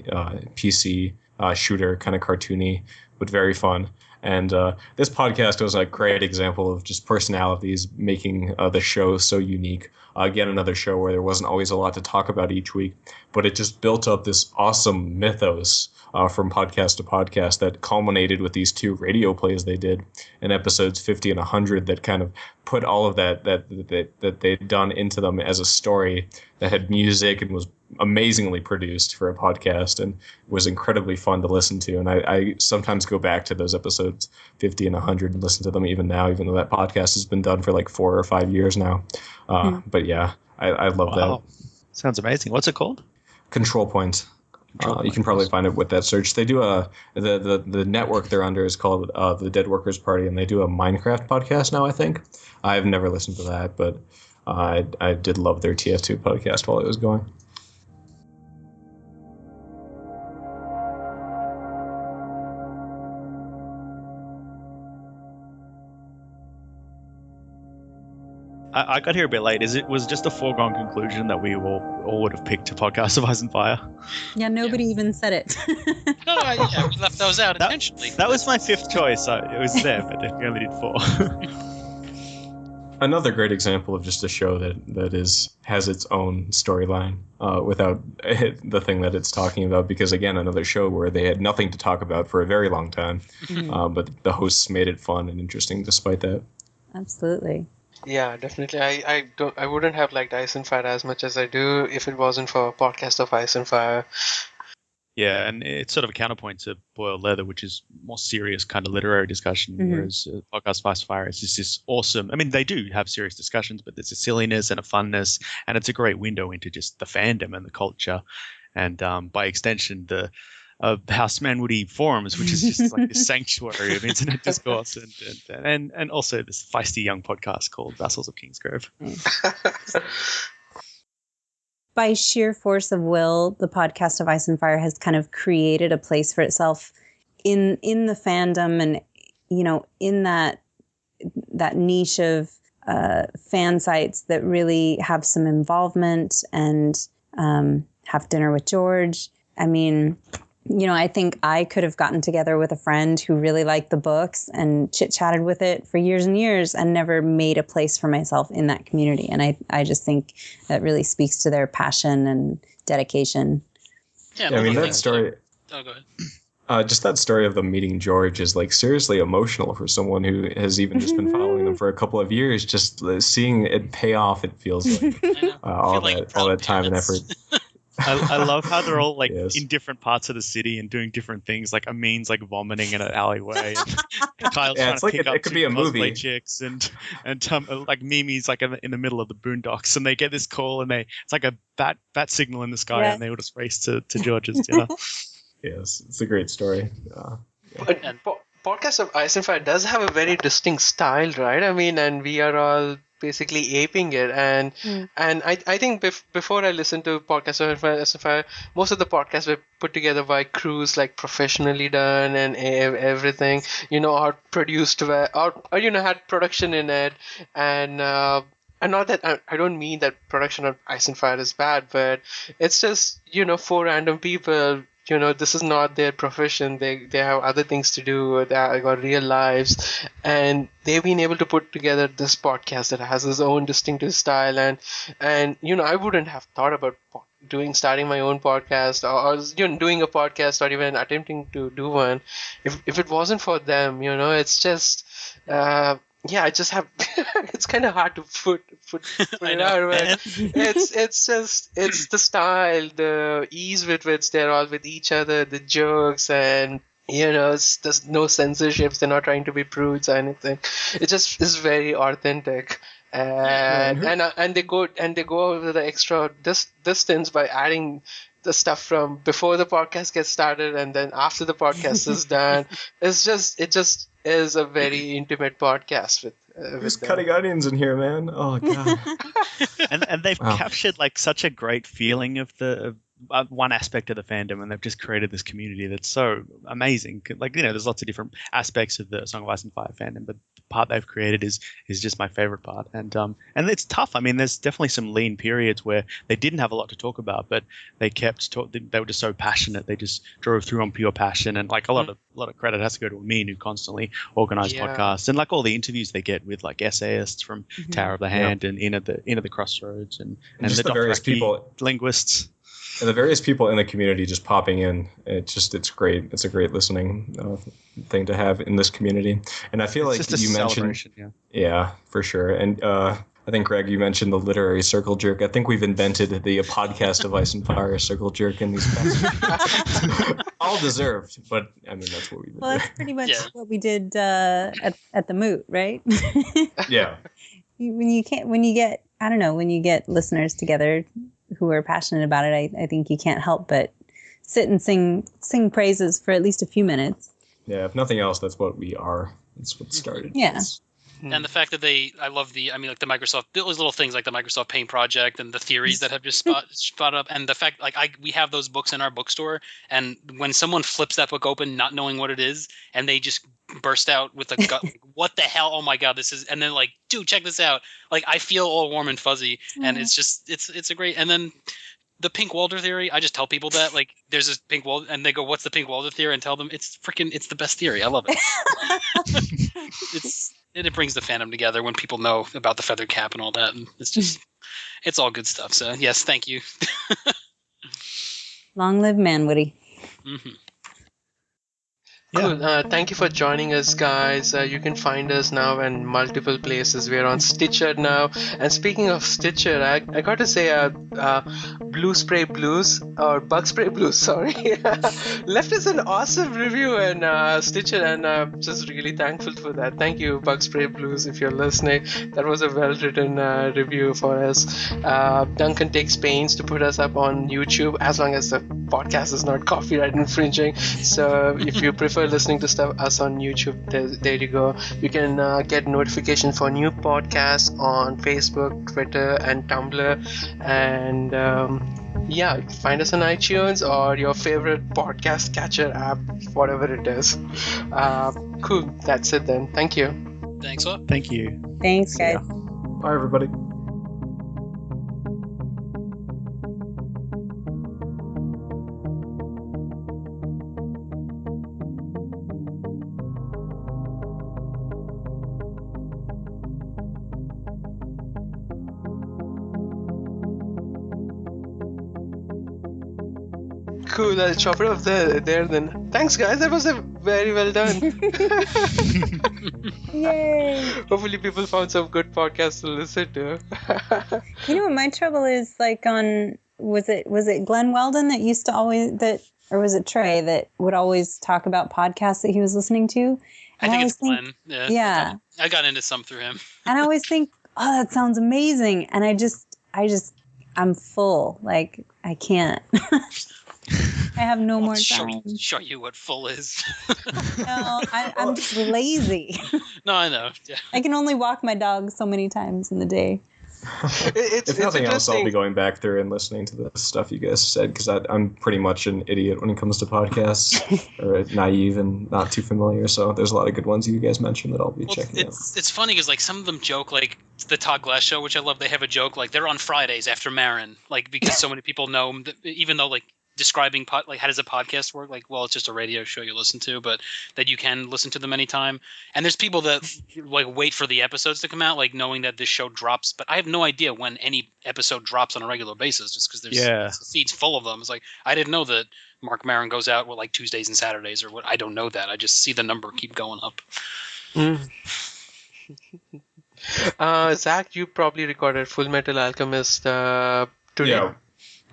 PC shooter, kind of cartoony, but very fun. And this podcast was a great example of just personalities making the show so unique. Again, another show where there wasn't always a lot to talk about each week, but it just built up this awesome mythos from podcast to podcast that culminated with these 2 radio plays they did in episodes 50 and 100 that kind of put all of that they'd done into them as a story that had music and was amazingly produced for a podcast and was incredibly fun to listen to. And I sometimes go back to those episodes 50 and 100 and listen to them even now, even though that podcast has been done for like 4 or 5 years now. But yeah, I love that. Sounds amazing. What's it called? Control Point. You can probably find it with that search. They do the network they're under is called the Dead Workers Party, and they do a Minecraft podcast now, I think. I've never listened to that, but I did love their TF2 podcast while it was going. I got here a bit late. Was it just a foregone conclusion that we all would have picked a podcast of Ice and Fire? Yeah, nobody even said it. No, we left those out intentionally. That was my fifth choice. It was there, but we only did 4. Another great example of just a show that has its own storyline without the thing that it's talking about. Because again, another show where they had nothing to talk about for a very long time, but the hosts made it fun and interesting despite that. Absolutely. Yeah, definitely. I wouldn't have liked Ice and Fire as much as I do if it wasn't for a podcast of Ice and Fire. Yeah, and it's sort of a counterpoint to Boiled Leather, which is more serious kind of literary discussion, whereas podcast of Ice and Fire is just this awesome. I mean, they do have serious discussions, but there's a silliness and a funness, and it's a great window into just the fandom and the culture, and by extension, the House Manwoody forums, which is just like this sanctuary of internet discourse, and also this feisty young podcast called Vassals of Kingsgrave. By sheer force of will, the podcast of Ice and Fire has kind of created a place for itself in the fandom, and in that niche of fan sites that really have some involvement and have dinner with George. I mean, I think I could have gotten together with a friend who really liked the books and chit-chatted with it for years and years and never made a place for myself in that community. And I just think that really speaks to their passion and dedication. Yeah, I mean, that story... Oh, go ahead. Just that story of them meeting George is like seriously emotional for someone who has even just been following them for a couple of years. Just seeing it pay off, it feels like all that time and effort. I love how they're all in different parts of the city and doing different things. Like Amin's vomiting in an alleyway. And Kyle's trying to pick up it could be a movie. chicks, and Mimi's in the middle of the boondocks, and they get this call, and it's like a bat signal in the sky, and they all just race to George's dinner. Yes, it's a great story. Podcast of Ice and Fire does have a very distinct style, right? I mean, and we are all basically aping it, and I think before I listened to Podcast of Ice and Fire, most of the podcasts were put together by crews professionally done and everything, or produced or had production in it, and not that I don't mean that production of Ice and Fire is bad, but it's just 4 random people. This is not their profession. They have other things to do. They have got real lives, and they've been able to put together this podcast that has its own distinctive style. And I wouldn't have thought about starting my own podcast or doing a podcast or even attempting to do one if it wasn't for them. It's just. I just have. It's kind of hard to put it out. But it's the style, the ease with which they're all with each other, the jokes, and there's no censorships. They're not trying to be prudes or anything. It just is very authentic, and they go over the extra distance by adding the stuff from before the podcast gets started and then after the podcast is done. It just is a very intimate podcast with Who's cutting onions in here, man? Oh god. and they've captured such a great feeling of the one aspect of the fandom, and they've just created this community that's so amazing. There's lots of different aspects of the Song of Ice and Fire fandom, but the part they've created is just my favorite part. And it's tough. I mean, there's definitely some lean periods where they didn't have a lot to talk about, but they they were just so passionate. They just drove through on pure passion, and a lot of credit has to go to Amin, who constantly organized podcasts, and all the interviews they get with essayists from Tower of the Hand and In at the Crossroads, and just the various people, linguists. And the various people in the community just popping in, it's great. It's a great listening thing to have in this community. And I feel like you mentioned, yeah, for sure. And I think Greg, you mentioned the literary circle jerk. I think we've invented the podcast of Ice and Fire circle jerk in these past. All deserved, but I mean that's what we did. Well, that's pretty much what we did at the Moot, right? Yeah. When you get listeners together who are passionate about it, I think you can't help but sit and sing praises for at least a few minutes. Yeah, if nothing else, that's what we are. That's what started. Yeah. It's- And the fact that I love the Microsoft, those little things like the Microsoft Paint project and the theories that have just spot up, and the fact we have those books in our bookstore, and when someone flips that book open, not knowing what it is, and they just burst out with a gut, what the hell? Oh my god, this is, and then like, dude, check this out. Like, I feel all warm and fuzzy, and it's just it's a great, and then. The pink Walder theory, I just tell people that, like, there's this pink Walder, and they go, what's the pink Walder theory? And tell them it's the best theory. I love it. It brings the fandom together when people know about the feathered cap and all that. And it's all good stuff. So, yes, thank you. Long live Manwoody. Mm-hmm. Cool. Thank you for joining us, guys. You can find us now in multiple places. We're on Stitcher now. And speaking of Stitcher, I got to say, Blue Spray Blues, or Bug Spray Blues, sorry, left us an awesome review in Stitcher, and I'm just really thankful for that. Thank you, Bug Spray Blues, if you're listening. That was a well-written review for us. Duncan takes pains to put us up on YouTube, as long as the podcast is not copyright infringing. So if you prefer listening to us on YouTube, there you go. You can get notifications for new podcasts on Facebook, Twitter, and Tumblr. And yeah, find us on iTunes or your favorite podcast catcher app, whatever it is. Cool. That's it then. Thank you. Thanks a lot. Thank you. Thanks, guys. Bye, everybody. Cool. I'll chop it off there then. Thanks, guys. That was very well done. Yay! Hopefully people found some good podcasts to listen to. You know what my trouble is, like, on was it Glenn Weldon that used to always or was it Trey that would always talk about podcasts that he was listening to? I think it's Glenn. Yeah. I got into some through him. And I always think, oh, that sounds amazing, and I'm full. Like, I can't. I have no more time. Show you what full is. No, I'm just lazy. No, I know. Yeah. I can only walk my dog so many times in the day. If nothing else, I'll be going back through and listening to the stuff you guys said, because I'm pretty much an idiot when it comes to podcasts, or naive and not too familiar. So there's a lot of good ones you guys mentioned that I'll be checking out. It's funny because like some of them joke, like the Todd Glass show, which I love. They have a joke like they're on Fridays after Marin, like because so many people know them, even though like describing like how does a podcast work, like, well, it's just a radio show you listen to, but that you can listen to them anytime. And there's people that like wait for the episodes to come out, like knowing that this show drops, but I have no idea when any episode drops on a regular basis, just because there's the feed's full of them. It's like I didn't know that Mark Maron goes out with like Tuesdays and Saturdays or what. I don't know that. I just see the number keep going up. Zach, you probably recorded Full Metal Alchemist today. Yeah.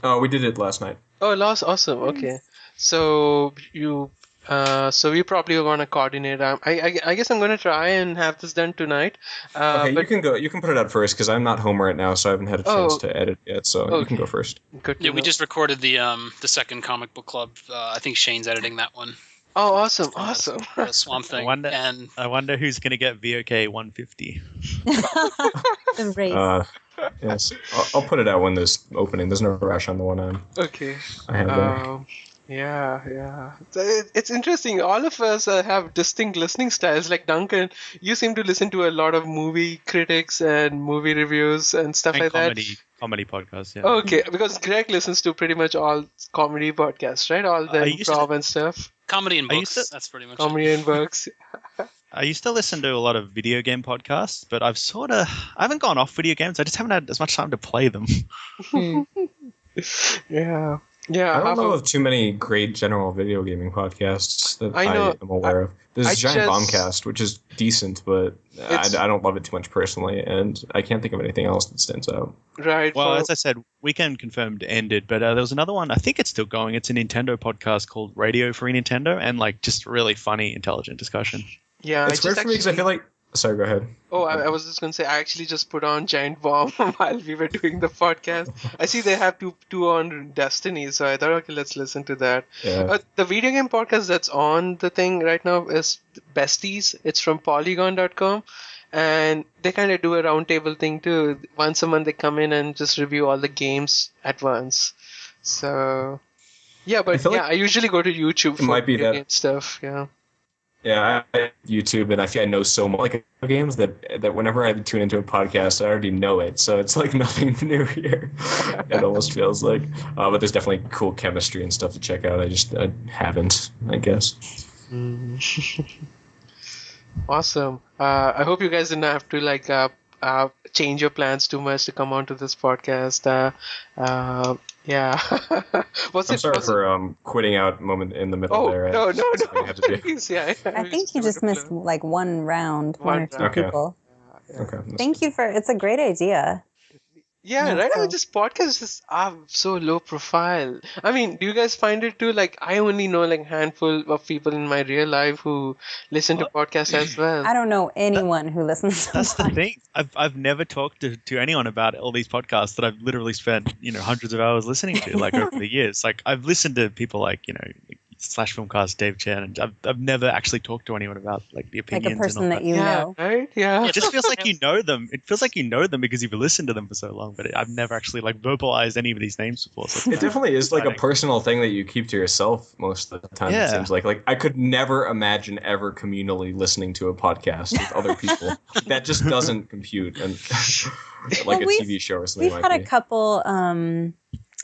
Oh, we did it last night. Oh, awesome. Okay. So you we probably are going to coordinate. I guess I'm going to try and have this done tonight. Okay, but you can go. You can put it out first because I'm not home right now, so I haven't had a chance to edit yet. So you can go first. Good. Yeah, we just recorded the second comic book club. I think Shane's editing that one. Oh, awesome! The Swamp Thing. I wonder who's going to get VOK 150. The race. Yes, I'll put it out when there's opening. There's no rush on the one Okay. I have there. Yeah. It's interesting. All of us have distinct listening styles. Like Duncan, you seem to listen to a lot of movie critics and movie reviews and stuff like that. Comedy podcasts, yeah. Okay, because Greg listens to pretty much all comedy podcasts, right? All the improv and stuff. Comedy and books. That's pretty much comedy and books. I used to listen to a lot of video game podcasts, but I haven't gone off video games. I just haven't had as much time to play them. Yeah. I don't know of too many great general video gaming podcasts that I am aware of. There's Giant Bombcast, which is decent, but I don't love it too much personally, and I can't think of anything else that stands out. Right. Well, as I said, Weekend Confirmed ended, but there was another one. I think it's still going. It's a Nintendo podcast called Radio Free Nintendo, and like just really funny, intelligent discussion. Yeah, it's weird for me because I feel like Sorry, go ahead. Oh, I was just going to say, I actually just put on Giant Bomb while we were doing the podcast. I see they have two on Destiny, so I thought, okay, let's listen to that. Yeah. The video game podcast that's on the thing right now is Besties. It's from Polygon.com. And they kind of do a roundtable thing too. Once a month, they come in and just review all the games at once. So, yeah, but feel like I usually go to YouTube for might be video that- game stuff. Yeah. Yeah, I YouTube, and I feel I know so much like games that whenever I tune into a podcast, I already know it. So it's like nothing new here. It almost feels like, but there's definitely cool chemistry and stuff to check out. I haven't, I guess. Awesome. I hope you guys didn't have to change your plans too much to come onto this podcast. Yeah. I'm sorry for quitting out moment in the middle there. No. I had to do. Please, yeah. I think you just missed like one round, one or two Okay. people. Okay. Thank you it's a great idea. Yeah, Yeah, right now so- this podcast is so low profile. I mean, do you guys find it too? Like, I only know like a handful of people in my real life who listen to podcasts as well. I don't know anyone who listens to That's the podcasts. thing. I've never talked to anyone about all these podcasts that I've literally spent hundreds of hours listening to like over the years. Like I've listened to people like Slash Filmcast, Dave Chen, and I've never actually talked to anyone about like the Like opinions a person and all that you yeah, know. right? Yeah. It just feels like you know them. It feels like you know them because you've listened to them for so long. But I've never actually like verbalized any of these names before. So It definitely is like a exciting. personal thing that you keep to yourself most of the time. Yeah. It seems like I could never imagine ever communally listening to a podcast with other people. That just doesn't compute, and like Well, a we've- TV show or something We've might had be. a couple,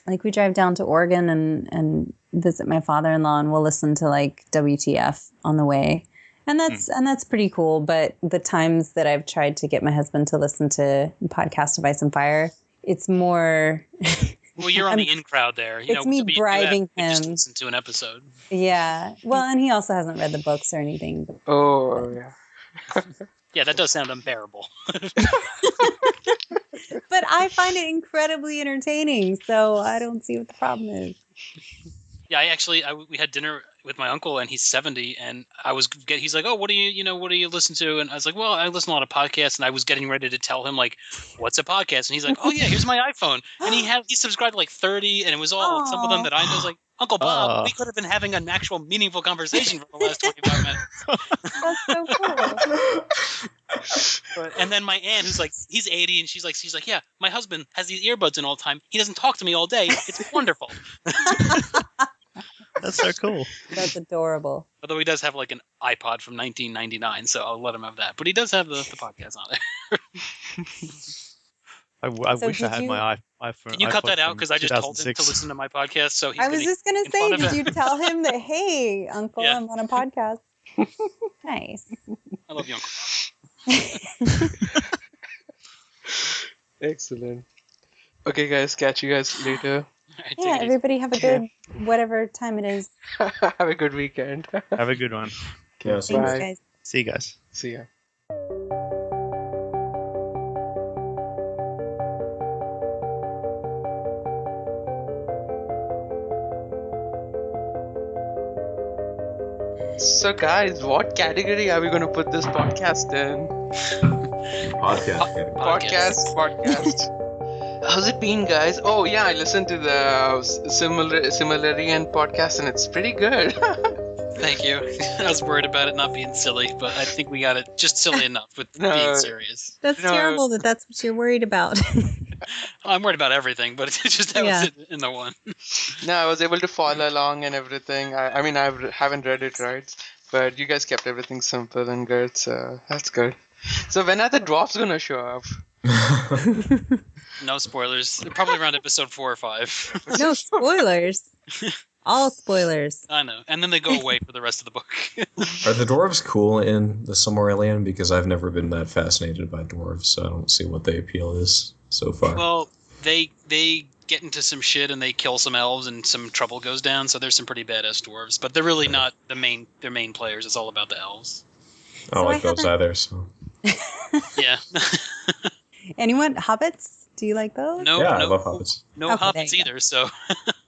like we drive down to Oregon and visit my father-in-law, and we'll listen to like WTF on the way. And that's pretty cool. But the times that I've tried to get my husband to listen to podcast of Ice and Fire, it's more, Well, you're on the in crowd there. It's me bribing you just him. listen to an episode. yeah. Well, and he also hasn't read the books or anything. But Oh, yeah. Yeah, that does sound unbearable. But I find it incredibly entertaining, so I don't see what the problem is. Yeah, we had dinner with my uncle, and he's 70, and he's like, oh, what do you listen to? And I was like, well, I listen to a lot of podcasts, and I was getting ready to tell him like, what's a podcast? And he's like, oh yeah, here's my iPhone, and he subscribed to like 30, and it was all some of them that I know. I was like, Uncle Bob, we could have been having an actual meaningful conversation for the last 25 minutes. That's so cool. And then my aunt, who's like, he's 80, and she's like, yeah, my husband has these earbuds in all the time. He doesn't talk to me all day. It's wonderful. That's so cool. That's adorable. Although he does have like an iPod from 1999, so I'll let him have that. But he does have the podcast on it. I So wish I did had you- my iPhone. Can you cut that out? from Because I just told him to 2006. listen to my podcast. So he's I was just going to in say, front of did it. you tell him that, hey, Uncle, Yeah. I'm on a podcast? Nice. I love you, Uncle Bob. Excellent. Okay, guys. Catch you guys later. All right, Yeah, take it easy. everybody have a good whatever time it is. Have a good weekend. Have a good one. Yeah, so Thanks, Bye. guys. See you guys. See ya. So, guys, what category are we going to put this podcast in? podcast. Podcast. How's it been, guys? Oh, yeah, I listened to the Similarian podcast, and it's pretty good. Thank you. I was worried about it not being silly, but I think we got it just silly enough with No. being serious. That's No. terrible that that's what you're worried about. I'm worried about everything, but it's just that was it in the one. No, I was able to follow along and everything. I mean, I haven't read it, right? But you guys kept everything simple and good, so that's good. So when are the dwarfs gonna show up? No spoilers. Probably around episode 4 or 5. No spoilers. All spoilers. I know. And then they go away for the rest of the book. Are the dwarves cool in the Silmarillion? Because I've never been that fascinated by dwarves, so I don't see what the appeal is so far. Well, they get into some shit and they kill some elves and some trouble goes down, so there's some pretty badass dwarves. But they're really not their main players. It's all about the elves. I don't So like those either. So Yeah. Anyone? Hobbits? Do you like those? No, yeah, no, I love hobbits. no Okay, there hobbits you go. either, so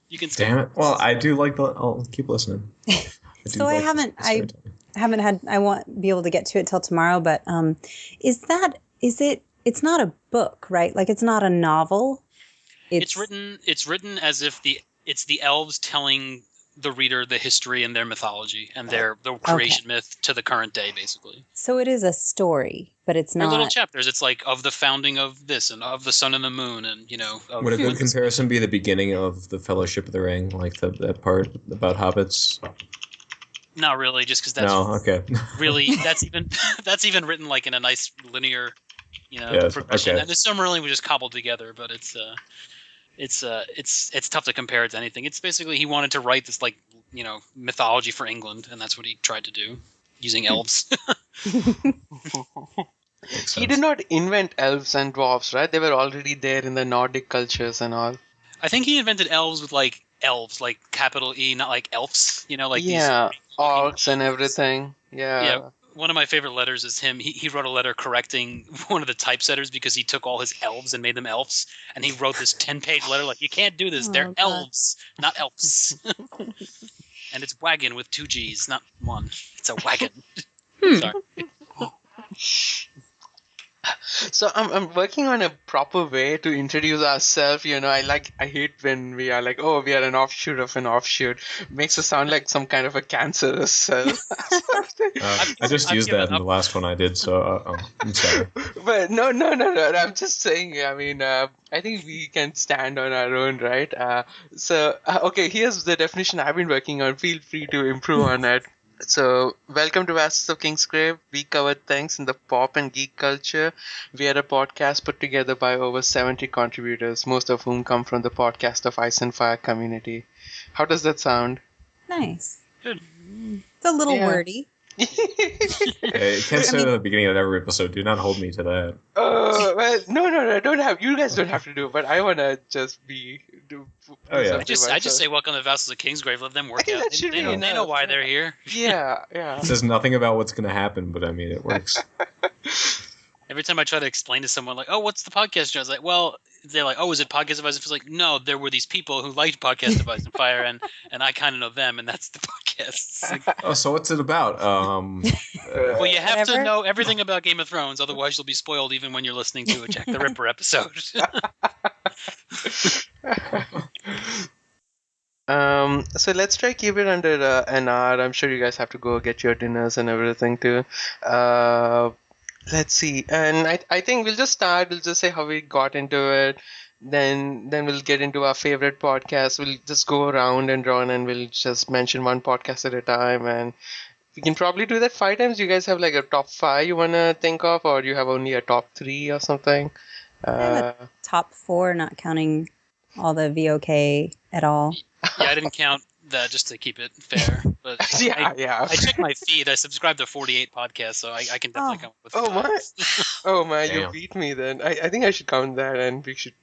you can skip. Damn it! Well, I do like the. I'll keep listening. I do So I like haven't- the storytelling. haven't had. I won't be able to get to it till tomorrow. But it's not a book, right? Like it's not a novel. It's written as if it's the elves telling the reader the history and their mythology and the creation myth to the current day, basically. So it is a story, but it's not. They're little chapters. It's like of the founding of this and of the sun and the moon, and Would a good comparison be the beginning of the Fellowship of the Ring, like that part about hobbits? Not really, just because that's really that's even written like in a nice linear, progression. Okay. And the Silmarillion was just cobbled together, but it's tough to compare it to anything. It's basically he wanted to write this mythology for England, and that's what he tried to do using elves. He did not invent elves and dwarves, right? They were already there in the Nordic cultures and all. I think he invented elves with elves, like capital E, not like elves. These orcs and everything. Yeah. One of my favorite letters is him. He wrote a letter correcting one of the typesetters because he took all his elves and made them elves, and he wrote this 10-page letter like, you can't do this. They're elves, not elves. And it's wagon with 2 G's, not 1. It's a wagon. Sorry. So I'm working on a proper way to introduce ourselves. I hate when we are like, oh, we are an offshoot of an offshoot. Makes us sound like some kind of a cancerous cell. I just used that in the last one I did, so I'm sorry. But no. I'm just saying. I mean, I think we can stand on our own, right? Okay. Here's the definition I've been working on. Feel free to improve on it. So, welcome to Vassals of Kingsgrave. We cover things in the pop and geek culture. We are a podcast put together by over 70 contributors, most of whom come from the Podcast of Ice and Fire community. How does that sound? Nice. Good. It's a little wordy. Hey, can't say at the beginning of every episode. Do not hold me to that. Well, no, don't have. You guys don't have to do. But I wanna just be. I just say welcome to Vassals of Kingsgrave. Let them work out. They know why they're here. Yeah. It says nothing about what's going to happen, but I mean it works. Every time I try to explain to someone like, "Oh, what's the podcast show?" I was like, "Well." They're like, "Oh, is it Podcast of Ice and Fire?" Like, no, there were these people who liked Podcast of Ice and Fire, and I kind of know them, and that's the podcast. Like, so what's it about? Well, you have to know everything about Game of Thrones, otherwise you'll be spoiled even when you're listening to a Jack the Ripper episode. So let's try keep it under an hour. I'm sure you guys have to go get your dinners and everything too. Let's see, and I think we'll just start. We'll just say how we got into it. Then we'll get into our favorite podcast. We'll just go around and we'll just mention one podcast at a time, and we can probably do that 5 times. You guys have like a top 5 you wanna think of, or you have only a top 3 or something? I have a top 4, not counting all the VOK at all. Yeah, I didn't count that just to keep it fair. But I checked my feed. I subscribe to 48 podcasts, so I can definitely come up with Oh my, you beat me then. I think I should count that, and we should...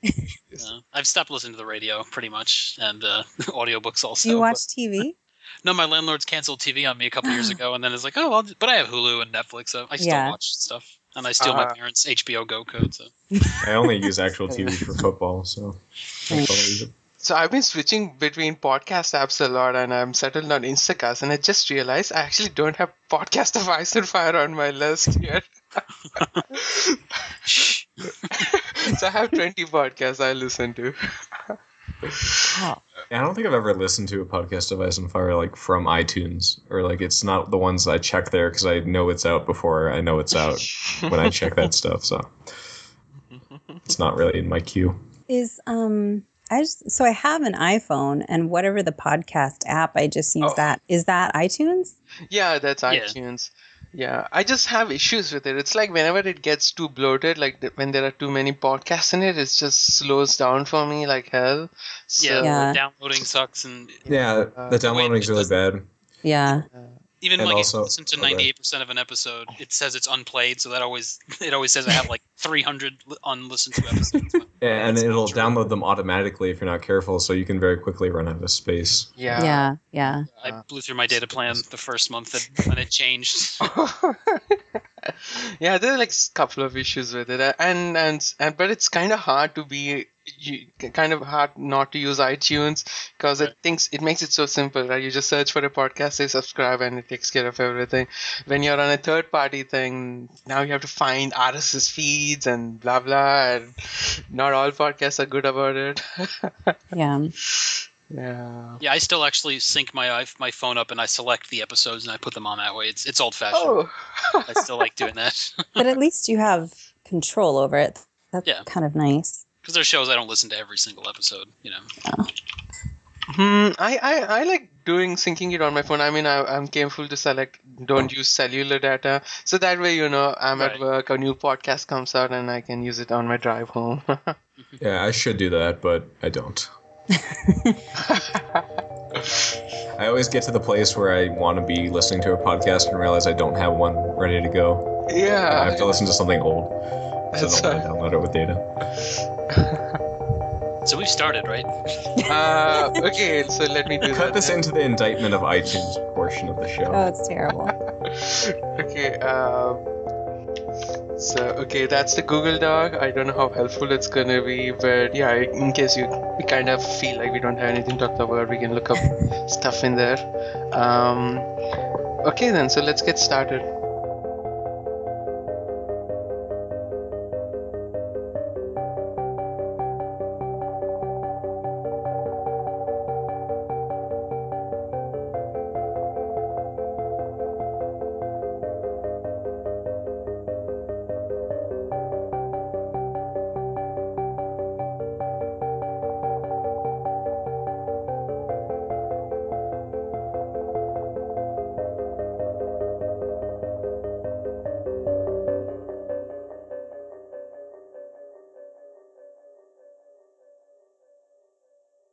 I've stopped listening to the radio, pretty much, and audiobooks also. You watch TV? No, my landlord's canceled TV on me a couple years ago, and then it's like, oh, well, but I have Hulu and Netflix, so I still watch stuff. And I steal my parents' HBO Go code, so... I only use actual TV for football, so... So I've been switching between podcast apps a lot, and I'm settled on Instacast, and I just realized I actually don't have Podcast of Ice and Fire on my list yet. So I have 20 podcasts I listen to. Yeah, I don't think I've ever listened to a Podcast of Ice and Fire like from iTunes, or like it's not the ones I check there because I know it's out before I know it's out when I check that stuff. So it's not really in my queue. So I have an iPhone, and whatever the podcast app, I just use that. Is that iTunes? Yeah, that's iTunes. Yeah, I just have issues with it. It's like whenever it gets too bloated, like when there are too many podcasts in it, it just slows down for me like hell. So, downloading sucks. And the downloading is really bad. Yeah. Even and like also, if you listen to 98% of an episode, it says it's unplayed, so it always says I have like 300 unlistened to episodes. Yeah, and it'll download them automatically if you're not careful, so you can very quickly run out of space. Yeah. I blew through my data plan the first month when it changed. Yeah, there are like a couple of issues with it, and but it's kind of hard to be, kind of hard not to use iTunes because Right. it makes it so simple, right? You just search for a podcast, say subscribe, and it takes care of everything. When you're on a third party thing, now you have to find RSS feeds and blah blah, and not all podcasts are good about it. Yeah. Yeah. Yeah, I still actually sync my phone up and I select the episodes and I put them on that way. It's old fashioned. Oh. I still like doing that But at least you have control over it. That's Yeah. kind of nice. because there's shows I don't listen to every single episode. You know. I like syncing it on my phone. I mean, I'm careful to select don't use cellular data. So that way, I'm at Right. work, a new podcast comes out and I can use it on my drive home. Yeah, I should do that, but I don't. I always get to the place where I want to be listening to a podcast and realize I don't have one ready to go. I Yeah. have to listen to something old, so That's I don't want to download it with data. So we've started, right? Okay, so let me do that. Cut this then. into the indictment of iTunes portion of the show. Oh, it's terrible. Okay, okay, that's the Google Doc. I don't know how helpful it's gonna be, but yeah, in case you kind of feel like we don't have anything to talk about, we can look up stuff in there. Okay then, so let's get started.